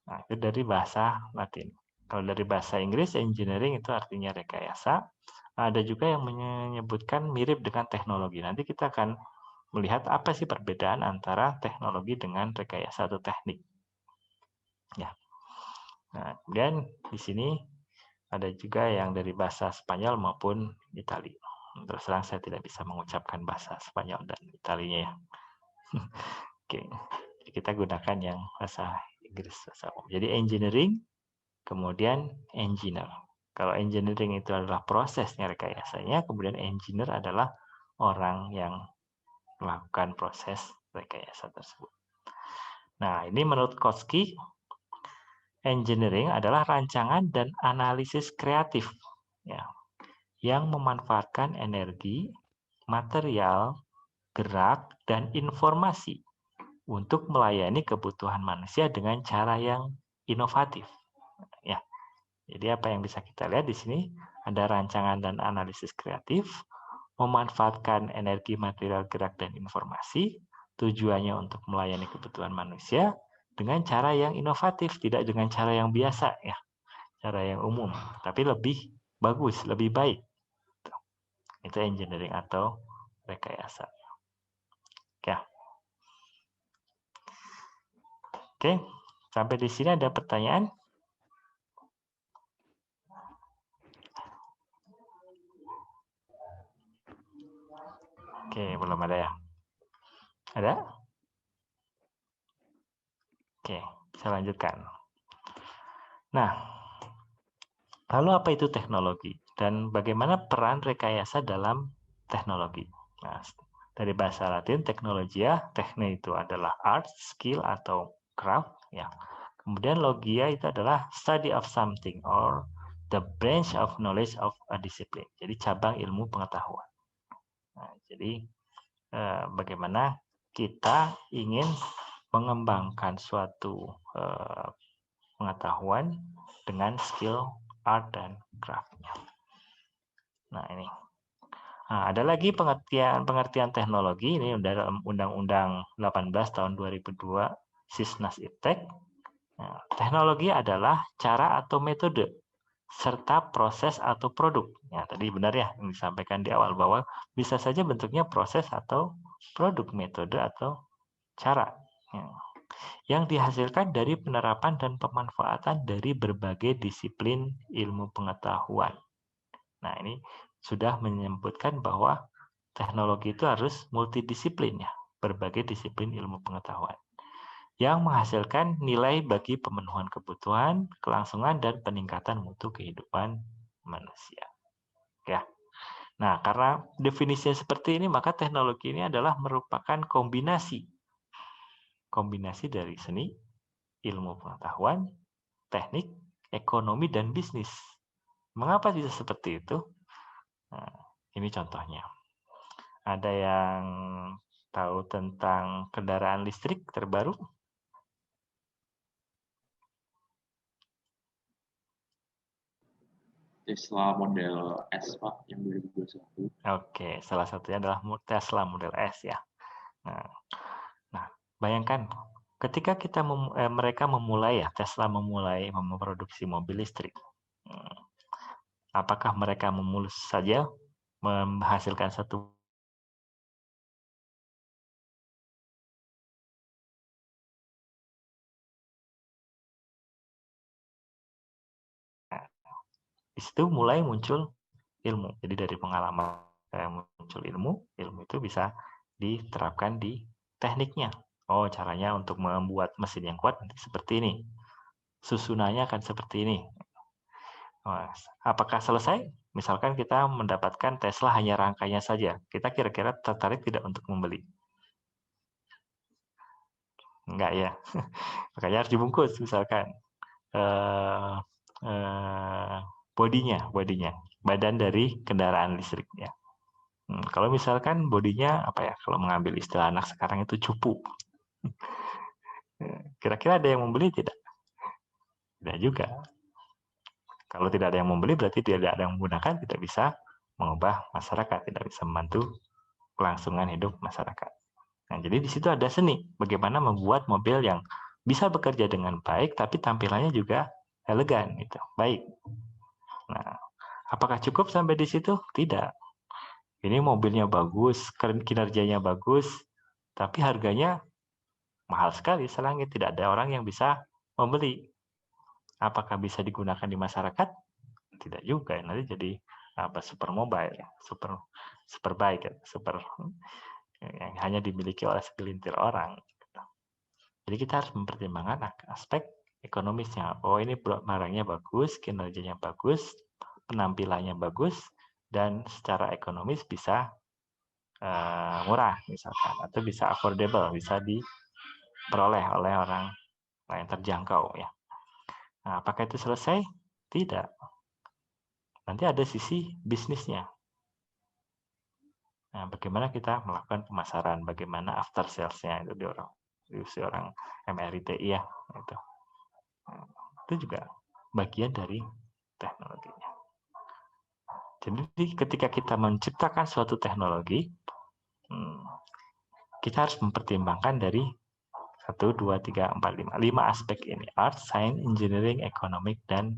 Nah, itu dari bahasa Latin. Kalau dari bahasa Inggris, engineering itu artinya rekayasa. Ada juga yang menyebutkan mirip dengan teknologi. Nanti kita akan melihat apa sih perbedaan antara teknologi dengan rekayasa atau teknik. Ya. Nah, kemudian di sini ada juga yang dari bahasa Spanyol maupun Itali. Terus terang saya tidak bisa mengucapkan bahasa Spanyol dan Italinya ya. Oke, kita gunakan yang bahasa Inggris. Jadi engineering, kemudian engineer. Kalau engineering itu adalah prosesnya rekayasanya, kemudian engineer adalah orang yang melakukan proses rekayasa tersebut. Nah, ini menurut Kotsky, engineering adalah rancangan dan analisis kreatif ya, yang memanfaatkan energi, material, gerak, dan informasi untuk melayani kebutuhan manusia dengan cara yang inovatif. Ya, jadi apa yang bisa kita lihat di sini ada rancangan dan analisis kreatif, memanfaatkan energi, material, gerak, dan informasi, tujuannya untuk melayani kebutuhan manusia dengan cara yang inovatif, tidak dengan cara yang biasa ya, cara yang umum, tapi lebih bagus, lebih baik. Itu engineering atau rekayasa. Ya. Oke, sampai di sini ada pertanyaan? Oke, belum ada ya? Ada? Oke, saya lanjutkan. Nah, lalu apa itu teknologi? Dan bagaimana peran rekayasa dalam teknologi? Nah, dari bahasa Latin, teknologia, tekne itu adalah art, skill, atau craft. Ya. Kemudian logia itu adalah study of something, or the branch of knowledge of a discipline. Jadi cabang ilmu pengetahuan. Nah, jadi bagaimana kita ingin mengembangkan suatu pengetahuan dengan skill, art, dan craft-nya. Nah, ini. Nah, ada lagi pengertian teknologi, ini dalam Undang-Undang 18 tahun 2002, Sisnas Iptek. Nah, teknologi adalah cara atau metode, serta proses atau produk. Ya, tadi benar ya, yang disampaikan di awal, bahwa bisa saja bentuknya proses atau produk, metode atau cara. Ya, yang dihasilkan dari penerapan dan pemanfaatan dari berbagai disiplin ilmu pengetahuan. Nah, ini sudah menyebutkan bahwa teknologi itu harus multidisiplin ya, berbagai disiplin ilmu pengetahuan yang menghasilkan nilai bagi pemenuhan kebutuhan, kelangsungan, dan peningkatan mutu kehidupan manusia. Ya. Nah, karena definisinya seperti ini, maka teknologi ini adalah merupakan kombinasi dari seni, ilmu pengetahuan, teknik, ekonomi, dan bisnis. Mengapa bisa seperti itu? Nah, ini contohnya. Ada yang tahu tentang kendaraan listrik terbaru? Tesla Model S, Pak, yang 2021. Oke, salah satunya adalah Tesla Model S ya. Nah, bayangkan ketika mereka memulai ya, Tesla memulai memproduksi mobil listrik. Apakah mereka mulus saja menghasilkan satu di situ mulai muncul ilmu. Jadi dari pengalaman muncul ilmu itu bisa diterapkan di tekniknya. Oh, caranya untuk membuat mesin yang kuat nanti seperti ini. Susunannya akan seperti ini. Apakah selesai? Misalkan kita mendapatkan Tesla hanya rangkainya saja. Kita kira-kira tertarik tidak untuk membeli? Enggak ya. Makanya harus dibungkus misalkan. Bodinya, badan dari kendaraan listrik ya. Kalau misalkan bodinya apa ya? Kalau mengambil istilah anak sekarang itu cupu. Kira-kira ada yang membeli tidak? Tidak juga. Kalau tidak ada yang membeli berarti tidak ada yang menggunakan, tidak bisa mengubah masyarakat, tidak bisa membantu kelangsungan hidup masyarakat. Nah, jadi di situ ada seni, bagaimana membuat mobil yang bisa bekerja dengan baik, tapi tampilannya juga elegan, gitu, baik. Nah, apakah cukup sampai di situ? Tidak. Ini mobilnya bagus, kinerjanya bagus, tapi harganya mahal sekali, selangit, tidak ada orang yang bisa membeli. Apakah bisa digunakan di masyarakat? Tidak juga, nanti jadi super mobile, super bike, super yang hanya dimiliki oleh segelintir orang. Jadi kita harus mempertimbangkan aspek ekonomisnya. Oh, ini barangnya bagus, kinerjanya bagus, penampilannya bagus, dan secara ekonomis bisa murah misalkan, atau bisa affordable, bisa diperoleh oleh orang yang terjangkau ya. Nah, apakah itu selesai? Tidak. Nanti ada sisi bisnisnya. Nah, bagaimana kita melakukan pemasaran, bagaimana after sales-nya itu diusi orang MRITI ya, itu. Itu juga bagian dari teknologinya. Jadi ketika kita menciptakan suatu teknologi, kita harus mempertimbangkan dari 1, 2, 3, 4, 5 aspek ini: art, science, engineering, economic, dan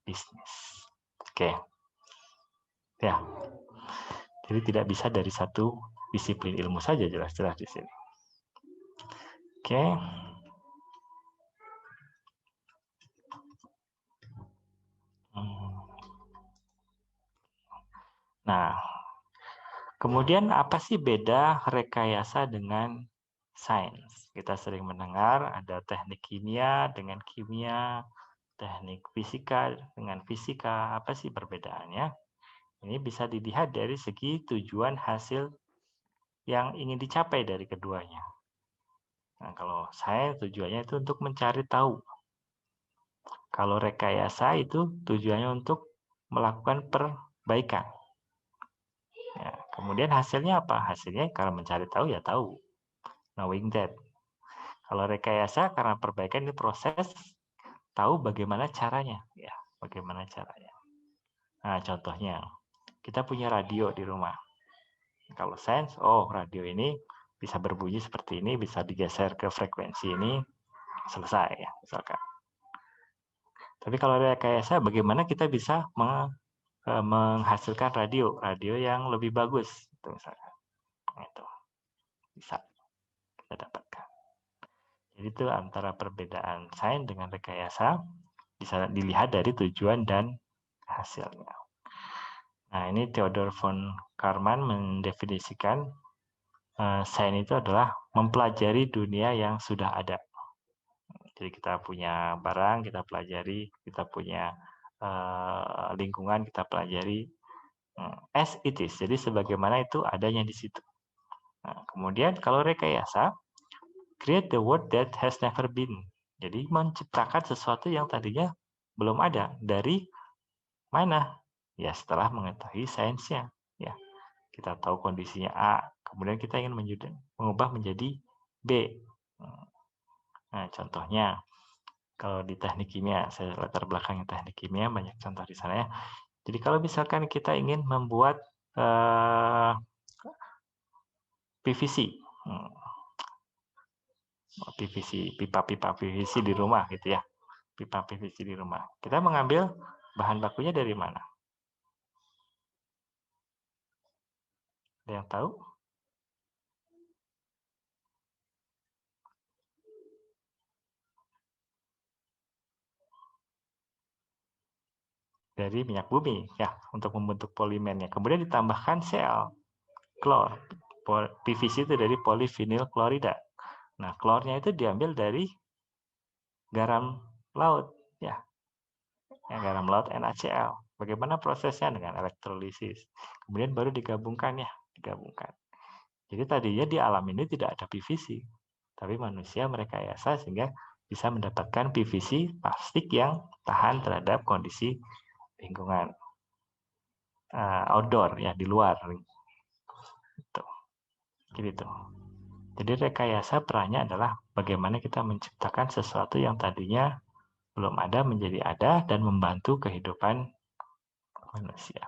bisnis. Oke. Ya. Jadi tidak bisa dari satu disiplin ilmu saja, jelas-jelas di sini. Oke. Nah, kemudian apa sih beda rekayasa dengan sains? Kita sering mendengar ada teknik kimia dengan kimia, teknik fisika dengan fisika. Apa sih perbedaannya? Ini bisa dilihat dari segi tujuan hasil yang ingin dicapai dari keduanya. Nah, kalau sains tujuannya itu untuk mencari tahu. Kalau rekayasa itu tujuannya untuk melakukan perbaikan. Ya, kemudian hasilnya apa? Hasilnya kalau mencari tahu ya tahu. Knowing that. Kalau rekayasa karena perbaikan ini proses, tahu bagaimana caranya. Ya, bagaimana caranya. Nah, contohnya, kita punya radio di rumah. Kalau sains, oh radio ini bisa berbunyi seperti ini, bisa digeser ke frekuensi ini, selesai ya, misalkan. Tapi kalau rekayasa, bagaimana kita bisa menghasilkan radio yang lebih bagus, itu misalkan. Itu bisa kita dapatkan. Jadi itu antara perbedaan sains dengan rekayasa bisa dilihat dari tujuan dan hasilnya. Nah, ini Theodor von Karman mendefinisikan sains itu adalah mempelajari dunia yang sudah ada. Jadi kita punya barang, kita pelajari, kita punya lingkungan, kita pelajari as it is. Jadi sebagaimana itu adanya di situ. Nah, kemudian kalau rekayasa, create the world that has never been. Jadi menciptakan sesuatu yang tadinya belum ada. Dari mana? Ya setelah mengetahui sainsnya. Ya, kita tahu kondisinya A, kemudian kita ingin mengubah menjadi B. Nah, contohnya kalau di teknik kimia, saya latar belakangnya teknik kimia, banyak contoh di sana ya. Jadi kalau misalkan kita ingin membuat PVC, pipa-pipa PVC di rumah gitu ya, pipa PVC di rumah. Kita mengambil bahan bakunya dari mana? Ada yang tahu? Dari minyak bumi ya, untuk membentuk polimernya. Kemudian ditambahkan sel klor. PVC itu dari polivinil klorida. Nah, klornya itu diambil dari garam laut ya. Garam laut NaCl. Bagaimana prosesnya? Dengan elektrolisis. Kemudian baru digabungkan ya, digabungkan. Jadi tadinya di alam ini tidak ada PVC, tapi manusia merekayasa sehingga bisa mendapatkan PVC plastik yang tahan terhadap kondisi lingkungan outdoor ya, di luar. Gitu. Jadi rekayasa perannya adalah bagaimana kita menciptakan sesuatu yang tadinya belum ada menjadi ada dan membantu kehidupan manusia.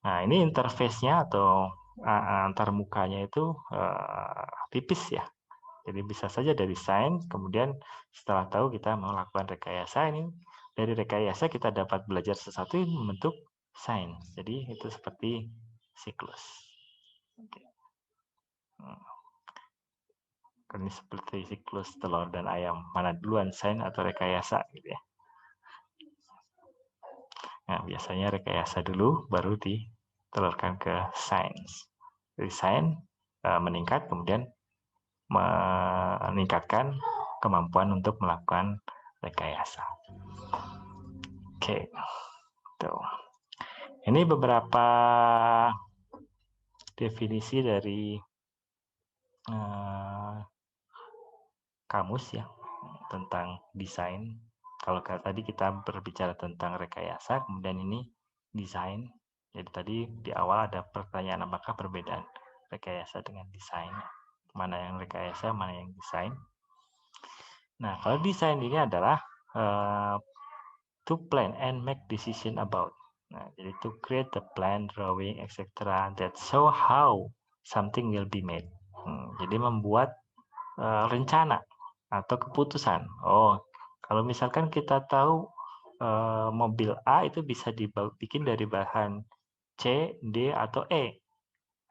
Nah, ini interface-nya atau antar mukanya itu tipis ya. Jadi bisa saja dari sign, kemudian setelah tahu kita melakukan rekayasa, ini dari rekayasa kita dapat belajar sesuatu yang membentuk sign. Jadi itu seperti siklus. Oke. Ini seperti siklus telur dan ayam. Mana duluan, sign atau rekayasa gitu ya. Nah, biasanya rekayasa dulu baru ditelurkan ke science. Dari science meningkat, kemudian meningkatkan kemampuan untuk melakukan rekayasa. Oke. Tuh. Ini beberapa definisi dari kamus ya tentang desain. Kalau tadi kita berbicara tentang rekayasa, kemudian ini desain. Jadi tadi di awal ada pertanyaan apakah perbedaan rekayasa dengan desain. Mana yang rekayasa, mana yang desain. Nah, kalau desain ini adalah to plan and make decision about. Nah, jadi to create the plan, drawing, etc. that show how something will be made. Jadi membuat rencana atau keputusan. Oh, kalau misalkan kita tahu mobil A itu bisa dibikin dari bahan C, D, atau E.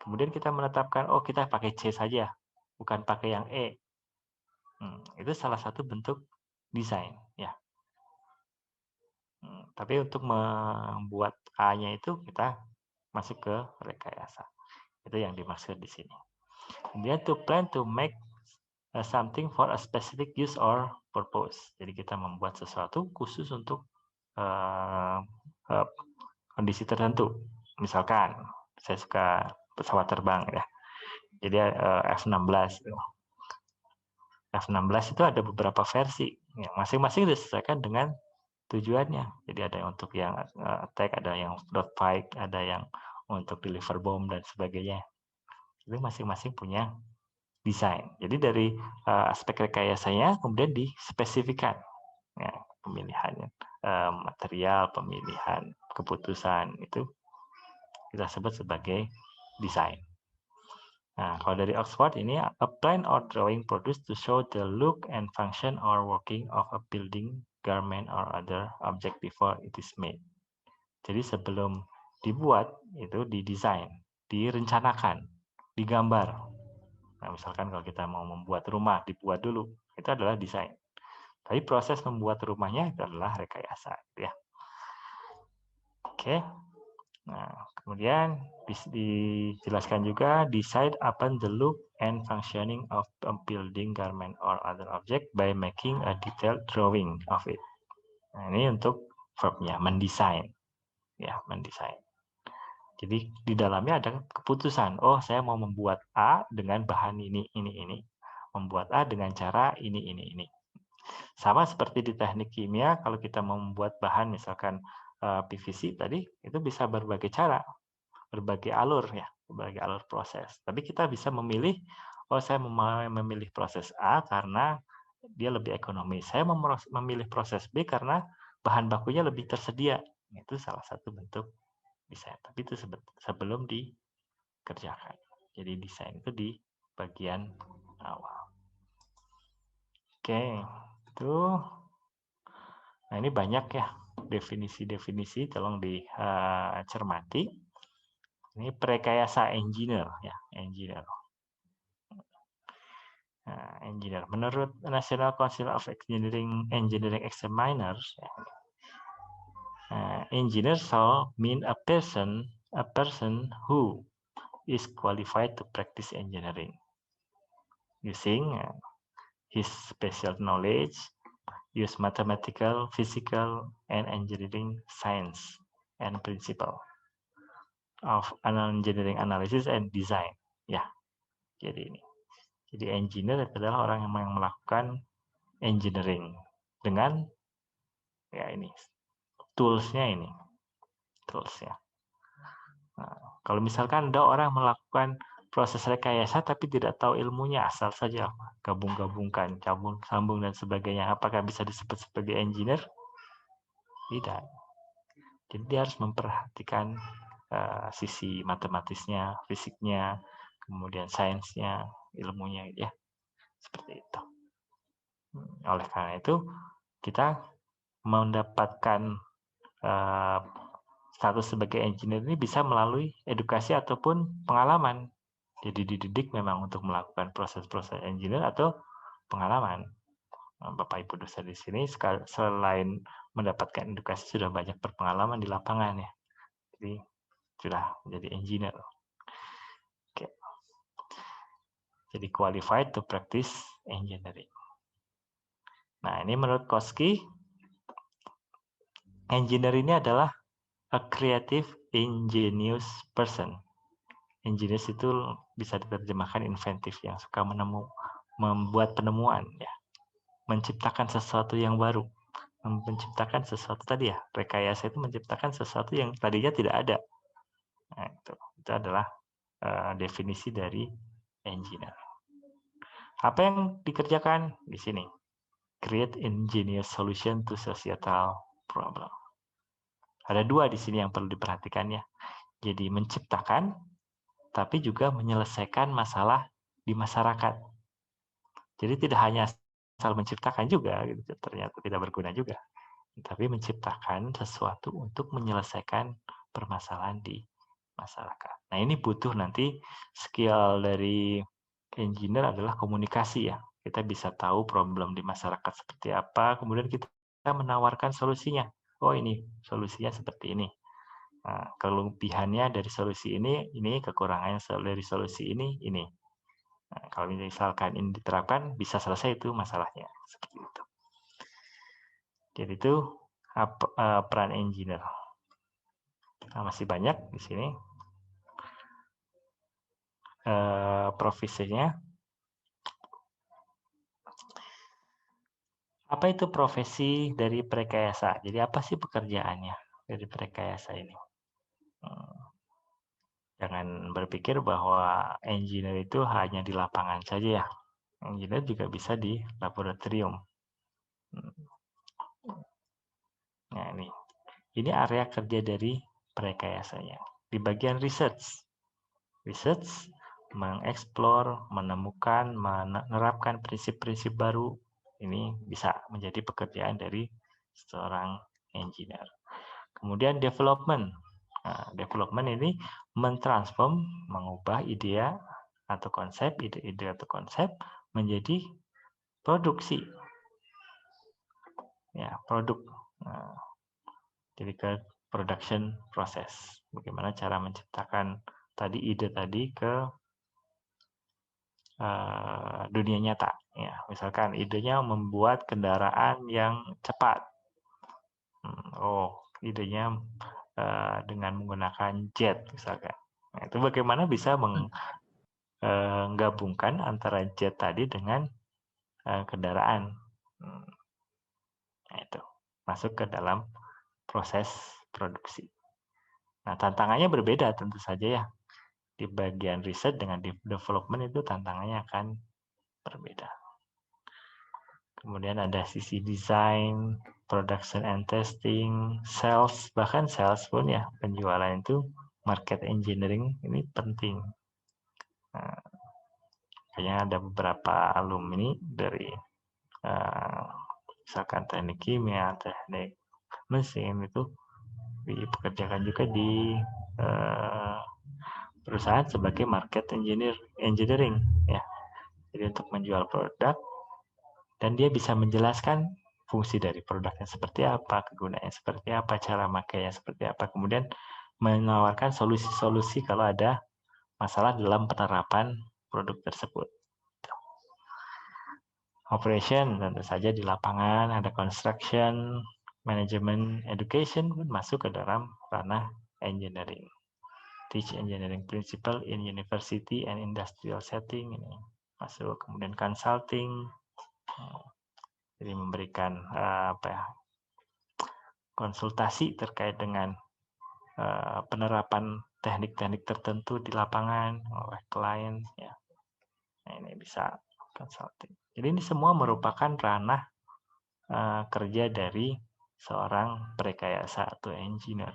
Kemudian kita menetapkan, oh kita pakai C saja, bukan pakai yang E. Itu salah satu bentuk desain. Ya. Tapi untuk membuat A-nya itu kita masuk ke rekayasa. Itu yang dimaksud di sini. Kemudian to plan to make something for a specific use or purpose. Jadi kita membuat sesuatu khusus untuk kondisi tertentu. Misalkan saya suka pesawat terbang ya. Jadi F-16. F-16 itu ada beberapa versi. Ya, masing-masing disesuaikan dengan tujuannya. Jadi ada yang untuk yang attack, ada yang dot fight, ada yang untuk deliver bomb dan sebagainya. Itu masing-masing punya desain. Jadi dari aspek rekayasanya kemudian dispesifikan ya, pemilihannya, material, pemilihan, keputusan itu kita sebut sebagai desain. Nah, kalau dari Oxford ini a plan or drawing produced to show the look and function or working of a building, garment or other object before it is made. Jadi sebelum dibuat itu didesain, direncanakan, digambar. Nah, misalkan kalau kita mau membuat rumah, dibuat dulu. Itu adalah desain. Tapi proses membuat rumahnya itu adalah rekayasa. Ya. Oke. Nah, kemudian dijelaskan juga decide upon the look and functioning of a building, garment, or other object by making a detailed drawing of it. Nah, ini untuk verbnya, mendesain. Ya, mendesain. Jadi di dalamnya ada keputusan. Oh, saya mau membuat A dengan bahan ini. Membuat A dengan cara ini. Sama seperti di teknik kimia, kalau kita mau membuat bahan misalkan PVC tadi, itu bisa berbagai cara, berbagai alur ya, berbagai alur proses. Tapi kita bisa memilih, oh saya memilih proses A karena dia lebih ekonomis. Saya memilih proses B karena bahan bakunya lebih tersedia. Itu salah satu bentuk desain, tapi itu sebelum dikerjakan. Jadi desain itu di bagian awal. Oke, itu. Nah ini banyak ya definisi-definisi, tolong dicermati. Ini perekayasa engineer ya, engineer. Nah, engineer menurut National Council of Engineering Examiners. Ya, engineer shall mean a person who is qualified to practice engineering using his special knowledge, use mathematical, physical, and engineering science and principle of engineering analysis and design. Ya, jadi ini. Jadi engineer adalah orang yang melakukan engineering dengan ya ini toolsnya ini, tools ya. Nah, kalau misalkan ada orang melakukan proses rekayasa tapi tidak tahu ilmunya, asal saja gabung-gabungkan, sambung dan sebagainya. Apakah bisa disebut sebagai engineer? Tidak. Jadi dia harus memperhatikan sisi matematisnya, fisiknya, kemudian sainsnya, ilmunya, ya seperti itu. Oleh karena itu kita mendapatkan status sebagai engineer ini bisa melalui edukasi ataupun pengalaman. Jadi dididik memang untuk melakukan proses-proses engineer atau pengalaman. Bapak Ibu dosen di sini selain mendapatkan edukasi sudah banyak berpengalaman di lapangan ya. Jadi sudah menjadi engineer. Oke. Jadi qualified to practice engineering. Nah, ini menurut Koski, engineer ini adalah a creative, ingenious person. Ingenious itu bisa diterjemahkan inventif, yang suka membuat penemuan, ya, menciptakan sesuatu yang baru, menciptakan sesuatu tadi ya, rekayasa itu menciptakan sesuatu yang tadinya tidak ada. Nah, itu adalah definisi dari engineer. Apa yang dikerjakan di sini? Create ingenious solution to societal problem. Ada dua di sini yang perlu diperhatikan ya. Jadi menciptakan, tapi juga menyelesaikan masalah di masyarakat. Jadi tidak hanya asal menciptakan juga, gitu, ternyata tidak berguna juga. Tapi menciptakan sesuatu untuk menyelesaikan permasalahan di masyarakat. Nah, ini butuh nanti skill dari engineer adalah komunikasi ya. Kita bisa tahu problem di masyarakat seperti apa, kemudian kita menawarkan solusinya. Oh, ini solusinya seperti ini. Nah, kelebihannya dari solusi ini, kekurangannya dari solusi ini. Nah, kalau misalkan ini diterapkan, bisa selesai itu masalahnya. Seperti itu. Jadi itu peran engineer. Nah, masih banyak di sini profesinya. Apa itu profesi dari perekayasa? Jadi apa sih pekerjaannya dari perekayasa ini? Jangan berpikir bahwa engineer itu hanya di lapangan saja ya. Engineer juga bisa di laboratorium. Nah, ini area kerja dari perekayasanya. Di bagian research mengeksplor, menemukan, menerapkan prinsip-prinsip baru. Ini bisa menjadi pekerjaan dari seorang engineer. Kemudian development. Nah, development ini mentransform, mengubah ide atau konsep menjadi produksi. Ya, produk. Nah, jadi ke production process. Bagaimana cara menciptakan ide tadi ke dunia nyata. Ya, misalkan idenya membuat kendaraan yang cepat. Idenya dengan menggunakan jet misalkan. Nah, itu bagaimana bisa menggabungkan antara jet tadi dengan kendaraan. Nah, itu masuk ke dalam proses produksi. Nah, tantangannya berbeda tentu saja ya. Di bagian riset dengan development itu tantangannya akan berbeda. Kemudian ada sisi design, production and testing, sales, bahkan sales pun ya, penjualan itu market engineering ini penting. Nah, kayaknya ada beberapa alumni dari misalkan teknik kimia, teknik mesin itu dipekerjakan juga di perusahaan sebagai market engineering ya. Jadi untuk menjual produk dan dia bisa menjelaskan fungsi dari produknya seperti apa, kegunaannya seperti apa, cara makainya seperti apa, kemudian menawarkan solusi-solusi kalau ada masalah dalam penerapan produk tersebut. Operation tentu saja di lapangan, ada construction, management, education pun masuk ke dalam ranah engineering. Teach engineering principle in university and industrial setting ini masuk. Kemudian consulting, jadi memberikan konsultasi terkait dengan penerapan teknik-teknik tertentu di lapangan oleh klien ya. Nah, ini bisa consulting. Jadi ini semua merupakan ranah kerja dari seorang perekayasa atau engineer.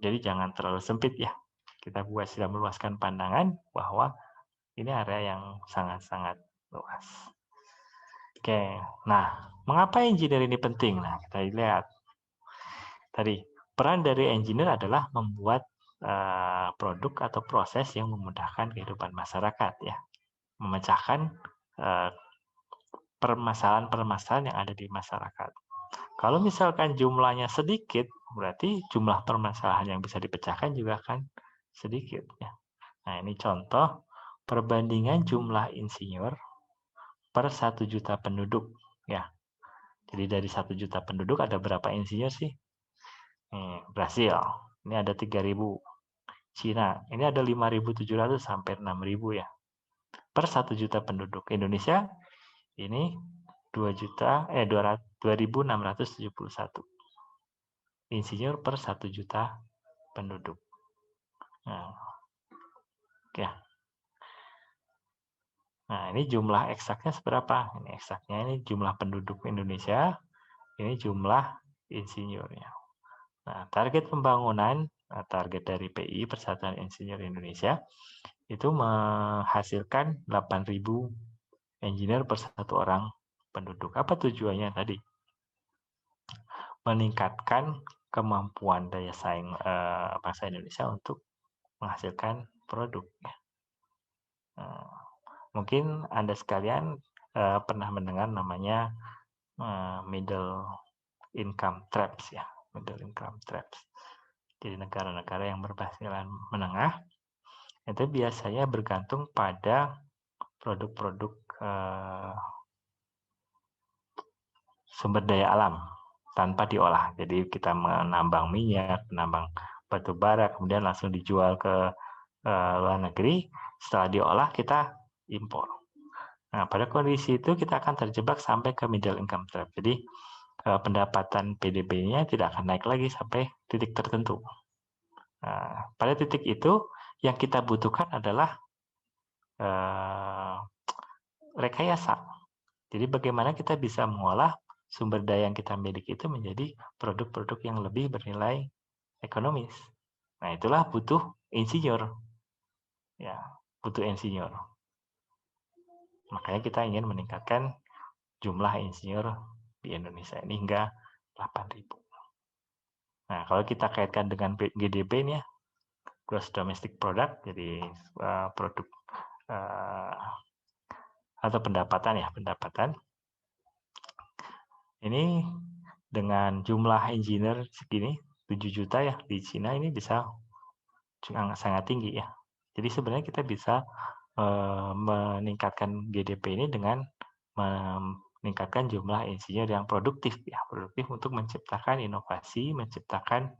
Jadi jangan terlalu sempit ya. Kita sudah meluaskan pandangan bahwa ini area yang sangat-sangat luas. Oke, nah mengapa engineer ini penting? Nah kita lihat tadi peran dari engineer adalah membuat produk atau proses yang memudahkan kehidupan masyarakat ya, memecahkan permasalahan-permasalahan yang ada di masyarakat. Kalau misalkan jumlahnya sedikit, berarti jumlah permasalahan yang bisa dipecahkan juga akan sedikit ya. Nah ini contoh perbandingan jumlah insinyur per 1 juta penduduk ya. Jadi dari 1 juta penduduk ada berapa insinyur sih? Brasil, ini ada 3.000. Cina, ini ada 5.700 sampai 6.000 ya. Per 1 juta penduduk. Indonesia ini 2.671 insinyur per 1 juta penduduk. Nah, oke. Nah, ini jumlah eksaknya seberapa? Ini eksaknya ini jumlah penduduk Indonesia, ini jumlah insinyurnya. Nah, target pembangunan, target dari PI, Persatuan Insinyur Indonesia, itu menghasilkan 8.000 engineer per 1 orang penduduk. Apa tujuannya tadi? Meningkatkan kemampuan daya saing bangsa Indonesia untuk menghasilkan produk. Mungkin Anda sekalian pernah mendengar namanya middle income traps ya, middle income traps. Jadi negara-negara yang berpenghasilan menengah itu biasanya bergantung pada produk-produk sumber daya alam tanpa diolah. Jadi kita menambang minyak, menambang batu bara, kemudian langsung dijual ke luar negeri. Setelah diolah kita impor. Nah, pada kondisi itu kita akan terjebak sampai ke middle income trap. Jadi pendapatan PDB-nya tidak akan naik lagi sampai titik tertentu. Nah, pada titik itu yang kita butuhkan adalah rekayasa. Jadi bagaimana kita bisa mengolah sumber daya yang kita miliki itu menjadi produk-produk yang lebih bernilai ekonomis. Nah, itulah butuh insinyur. Ya, butuh insinyur. Makanya kita ingin meningkatkan jumlah insinyur di Indonesia ini hingga 8.000. Nah, kalau kita kaitkan dengan GDP ini ya, Gross Domestic Product, jadi produk atau pendapatan ya, pendapatan. Ini dengan jumlah engineer segini, 7 juta ya, di Cina ini bisa sangat tinggi ya. Jadi sebenarnya kita bisa meningkatkan GDP ini dengan meningkatkan jumlah insinyur yang produktif ya, produktif untuk menciptakan inovasi, menciptakan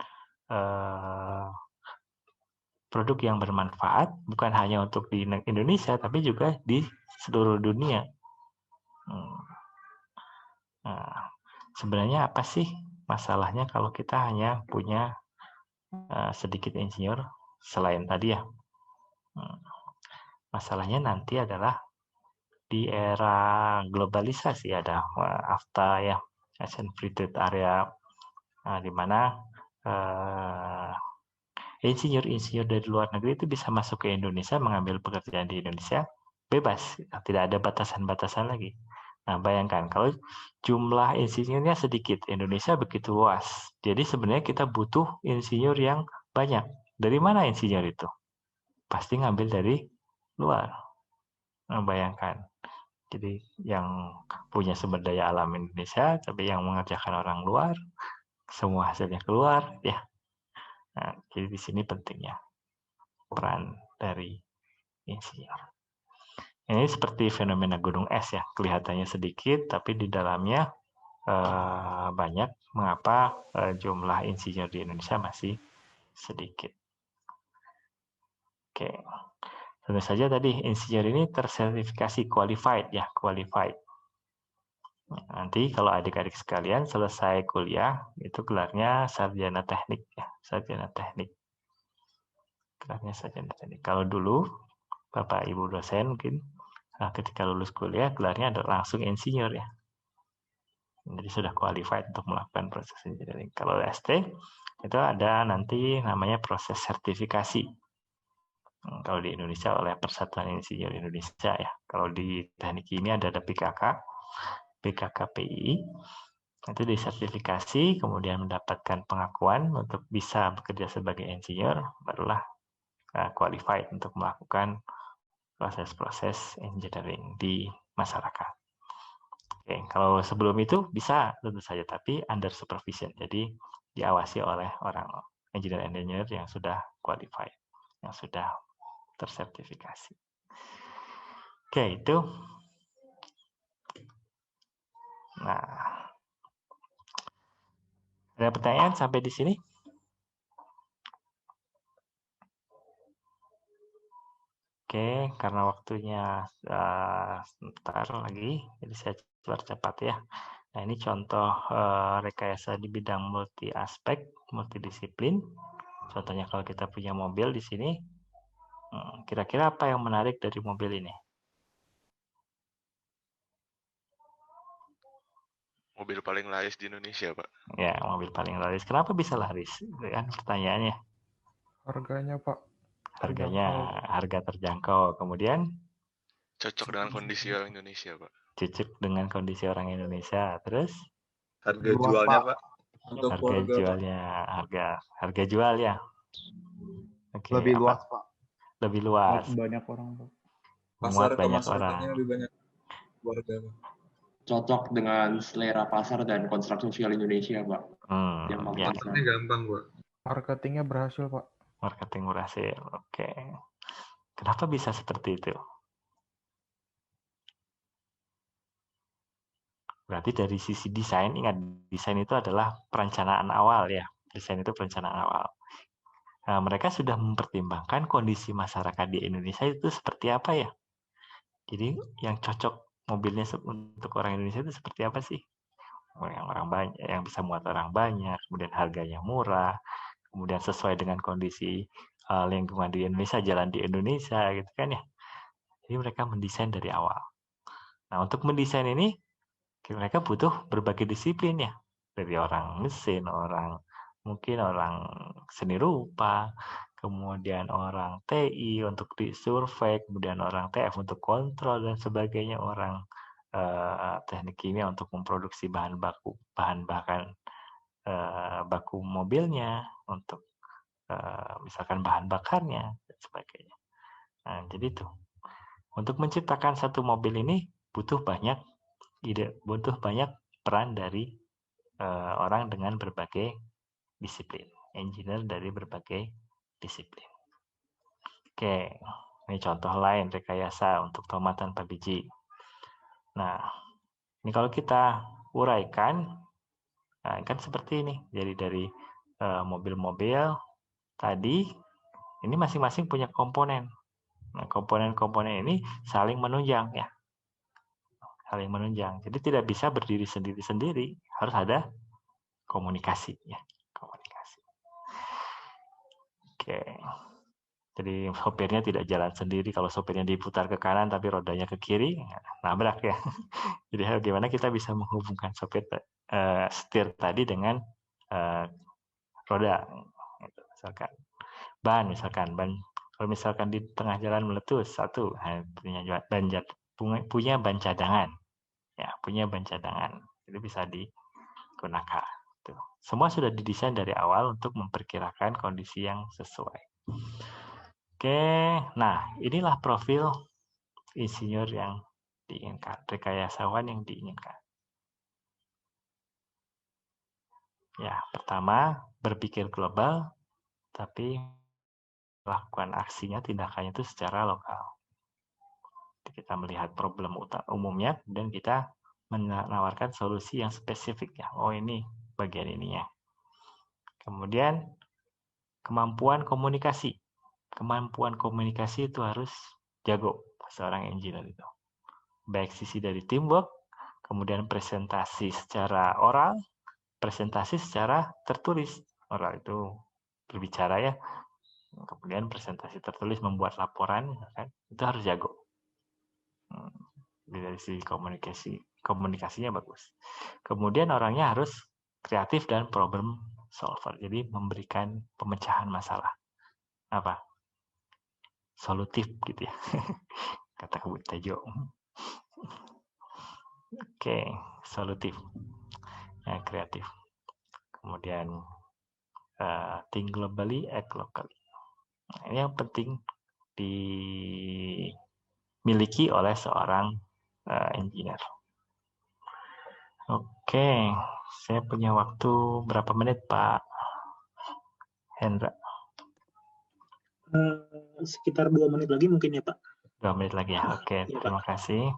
produk yang bermanfaat bukan hanya untuk di Indonesia tapi juga di seluruh dunia. Nah, sebenarnya apa sih masalahnya kalau kita hanya punya sedikit insinyur selain tadi ya? Masalahnya nanti adalah di era globalisasi ada AFTA ya, Asian Free Trade Area, di mana insinyur-insinyur dari luar negeri itu bisa masuk ke Indonesia, mengambil pekerjaan di Indonesia bebas, tidak ada batasan-batasan lagi. Nah, bayangkan kalau jumlah insinyurnya sedikit, Indonesia begitu luas. Jadi sebenarnya kita butuh insinyur yang banyak. Dari mana insinyur itu? Pasti ngambil dari luar. Nah, bayangkan. Jadi yang punya sumber daya alam Indonesia, tapi yang mengerjakan orang luar, semua hasilnya keluar, ya. Nah, jadi di sini pentingnya peran dari insinyur. Ini seperti fenomena gunung es ya, kelihatannya sedikit, tapi di dalamnya banyak. Mengapa jumlah insinyur di Indonesia masih sedikit? Oke, tentu saja tadi insinyur ini tersertifikasi qualified ya, qualified. Nanti kalau adik-adik sekalian selesai kuliah itu gelarnya sarjana teknik ya, sarjana teknik. gelarnya sarjana teknik. Kalau dulu Bapak Ibu dosen mungkin ketika lulus kuliah gelarnya adalah langsung insinyur ya. Jadi sudah qualified untuk melakukan proses engineering. Kalau ST itu ada nanti namanya proses sertifikasi. Kalau di Indonesia oleh Persatuan Insinyur Indonesia ya. Kalau di teknik kimia ada PKK, PKKPI. Itu disertifikasi, kemudian mendapatkan pengakuan untuk bisa bekerja sebagai insinyur, barulah qualified untuk melakukan proses-proses engineering di masyarakat. Oke, kalau sebelum itu bisa tentu saja, tapi under supervision. Jadi diawasi oleh orang engineer yang sudah qualified, yang sudah tersertifikasi. Oke, itu. Nah, ada pertanyaan sampai di sini? Oke, karena waktunya sebentar lagi, jadi saya cepat ya. Nah, ini contoh rekayasa di bidang multi aspek, multidisiplin. Contohnya kalau kita punya mobil di sini, kira-kira apa yang menarik dari mobil ini? Mobil paling laris di Indonesia, Pak. Ya, mobil paling laris. Kenapa bisa laris? Itu kan pertanyaannya. Harganya, Pak. Harganya, harga terjangkau. Kemudian? Cocok dengan kondisi orang Indonesia, Pak. Cocok dengan kondisi orang Indonesia. Terus? Harga jualnya, Pak. Harga jualnya, harga jual ya. Oke, lebih apa? luas, Pak. Lebih luas. Banyak orang, Pak. Pasar banyak pemasarannya orang. lebih banyak warga, Pak. Cocok dengan selera pasar dan kontrak sosial Indonesia, Pak. Yang Ya. marketnya gampang, Pak. Marketingnya berhasil, Pak. Marketing berhasil. Oke. Kenapa bisa seperti itu? Berarti dari sisi desain, ingat desain itu adalah perencanaan awal ya. Desain itu perencanaan awal. Nah, mereka sudah mempertimbangkan kondisi masyarakat di Indonesia itu seperti apa ya. Jadi yang cocok mobilnya untuk orang Indonesia itu seperti apa sih? Yang orang banyak, yang bisa muat orang banyak, kemudian harganya murah, kemudian sesuai dengan kondisi lingkungan di Indonesia, jalan di Indonesia gitu kan ya. Jadi mereka mendesain dari awal. Nah, untuk mendesain ini mereka butuh berbagai disiplin ya. Dari orang mesin, mungkin orang seni rupa, kemudian orang TI untuk disurvei, kemudian orang TF untuk kontrol dan sebagainya, orang teknik kimia untuk memproduksi bahan baku mobilnya, untuk misalkan bahan bakarnya dan sebagainya. Nah, jadi itu untuk menciptakan satu mobil ini butuh banyak ide, butuh banyak peran dari orang dengan berbagai disiplin, engineer dari berbagai disiplin. Oke, ini contoh lain rekayasa untuk tomat tanpa biji. Nah, ini kalau kita uraikan, nah kan seperti ini. Jadi dari mobil-mobil tadi, ini masing-masing punya komponen. Nah, komponen-komponen ini saling menunjang ya. Saling menunjang. Jadi tidak bisa berdiri sendiri-sendiri, harus ada komunikasi ya, komunikasi. Oke. Jadi sopirnya tidak jalan sendiri. Kalau sopirnya diputar ke kanan tapi rodanya ke kiri, nabrak ya. Jadi bagaimana kita bisa menghubungkan sopir setir tadi dengan roda. Misalkan ban, kalau misalkan di tengah jalan meletus satu, punya ban cadangan. Ya, punya ban cadangan. Itu bisa digunakan. Tuh. Semua sudah didesain dari awal untuk memperkirakan kondisi yang sesuai. Oke, nah inilah profil insinyur yang diinginkan, rekayasawan yang diinginkan. Ya, pertama berpikir global, tapi melakukan aksinya, tindakannya itu secara lokal. Kita melihat problem umumnya, dan kita menawarkan solusi yang spesifik ya. Oh ini bagian ininya. Kemudian kemampuan komunikasi. Kemampuan komunikasi itu harus jago seorang engineer itu. Baik sisi dari teamwork, kemudian presentasi secara oral, presentasi secara tertulis. Oral itu berbicara ya. Kemudian presentasi tertulis, membuat laporan, kan? Itu harus jago. Dari sisi komunikasinya bagus. Kemudian orangnya harus kreatif dan problem solver. Jadi memberikan pemecahan masalah. Apa? Solutif gitu ya. Kata Bu Tejo. Oke, solutif. Ya, kreatif. Kemudian think globally, act locally. Nah, ini yang penting dimiliki oleh seorang engineer. Oke, saya punya waktu berapa menit, Pak Hendra? Sekitar 2 menit lagi mungkin ya, Pak. 2 menit lagi ya. Oke, Ya, terima kasih.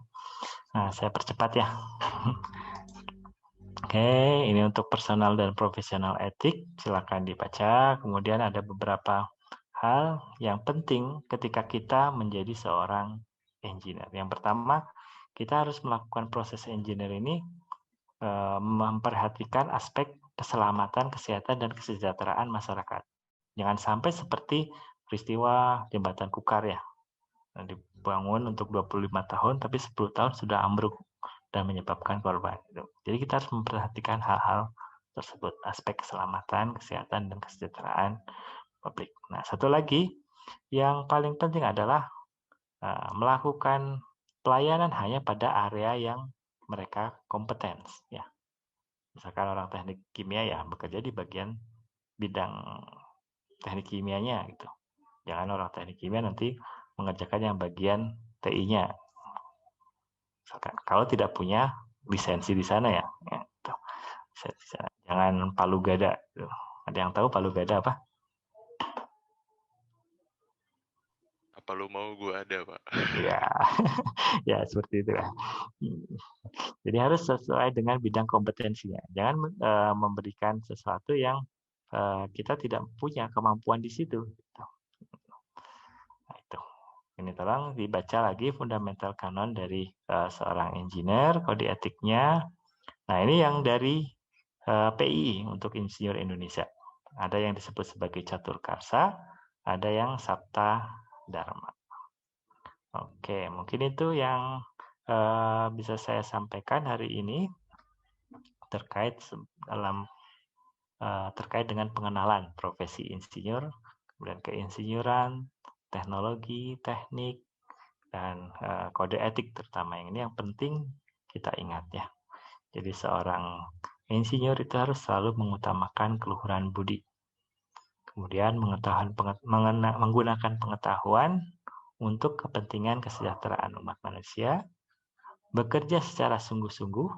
Nah, saya percepat ya. Oke, ini untuk personal dan profesional etik. Silakan dibaca. Kemudian ada beberapa hal yang penting ketika kita menjadi seorang engineer. Yang pertama, kita harus melakukan proses engineer ini memperhatikan aspek keselamatan, kesehatan, dan kesejahteraan masyarakat. Jangan sampai seperti peristiwa jembatan Kukar ya. Dibangun untuk 25 tahun, tapi 10 tahun sudah ambruk dan menyebabkan korban. Jadi kita harus memperhatikan hal-hal tersebut, aspek keselamatan, kesehatan, dan kesejahteraan publik. Nah, satu lagi yang paling penting adalah melakukan pelayanan hanya pada area yang mereka kompeten. Ya. Misalkan orang teknik kimia ya bekerja di bagian bidang teknik kimianya gitu. Jangan orang teknik kimia nanti mengerjakan yang bagian TI-nya. Misalkan kalau tidak punya lisensi di sana ya. Gitu. Jangan palu gada. Gitu. Ada yang tahu palu gada apa? Apa lu mau gua ada, Pak? Ya, ya seperti itu lah. Jadi harus sesuai dengan bidang kompetensinya. Jangan memberikan sesuatu yang kita tidak punya kemampuan di situ. Nah, itu. Ini tolong dibaca lagi fundamental canon dari seorang engineer, kode etiknya. Nah, ini yang dari PI untuk Insinyur Indonesia. Ada yang disebut sebagai Catur Karsa, ada yang Sabta Dharma. Oke, mungkin itu yang bisa saya sampaikan hari ini terkait dengan pengenalan profesi insinyur, kemudian keinsinyuran, teknologi, teknik, dan kode etik terutama ini yang penting kita ingat ya. Jadi seorang insinyur itu harus selalu mengutamakan keluhuran budi. Kemudian menggunakan pengetahuan untuk kepentingan kesejahteraan umat manusia, bekerja secara sungguh-sungguh,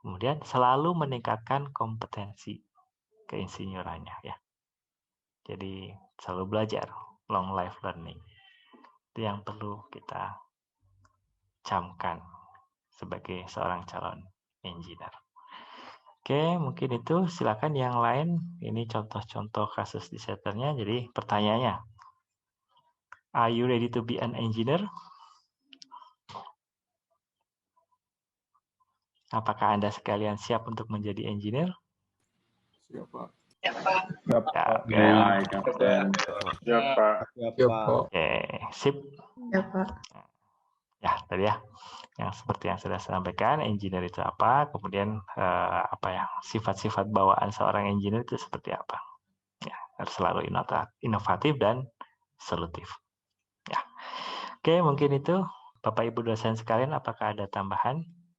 kemudian selalu meningkatkan kompetensi keinsinyurannya ya. Jadi selalu belajar, long life learning. Itu yang perlu kita camkan sebagai seorang calon engineer. Oke, mungkin itu. Silakan yang lain. Ini contoh-contoh kasus disasternya. Jadi pertanyaannya, are you ready to be an engineer? Apakah Anda sekalian siap untuk menjadi engineer? Siap, Pak. Ya, Pak. Oke, sip. Ya, Pak. Ya, tadi ya. Yang seperti yang sudah saya sampaikan, engineer itu apa, kemudian sifat-sifat bawaan seorang engineer itu seperti apa. Ya, harus selalu inovatif dan solutif. Ya. Oke, mungkin itu Bapak Ibu dosen sekalian, apakah ada tambahan?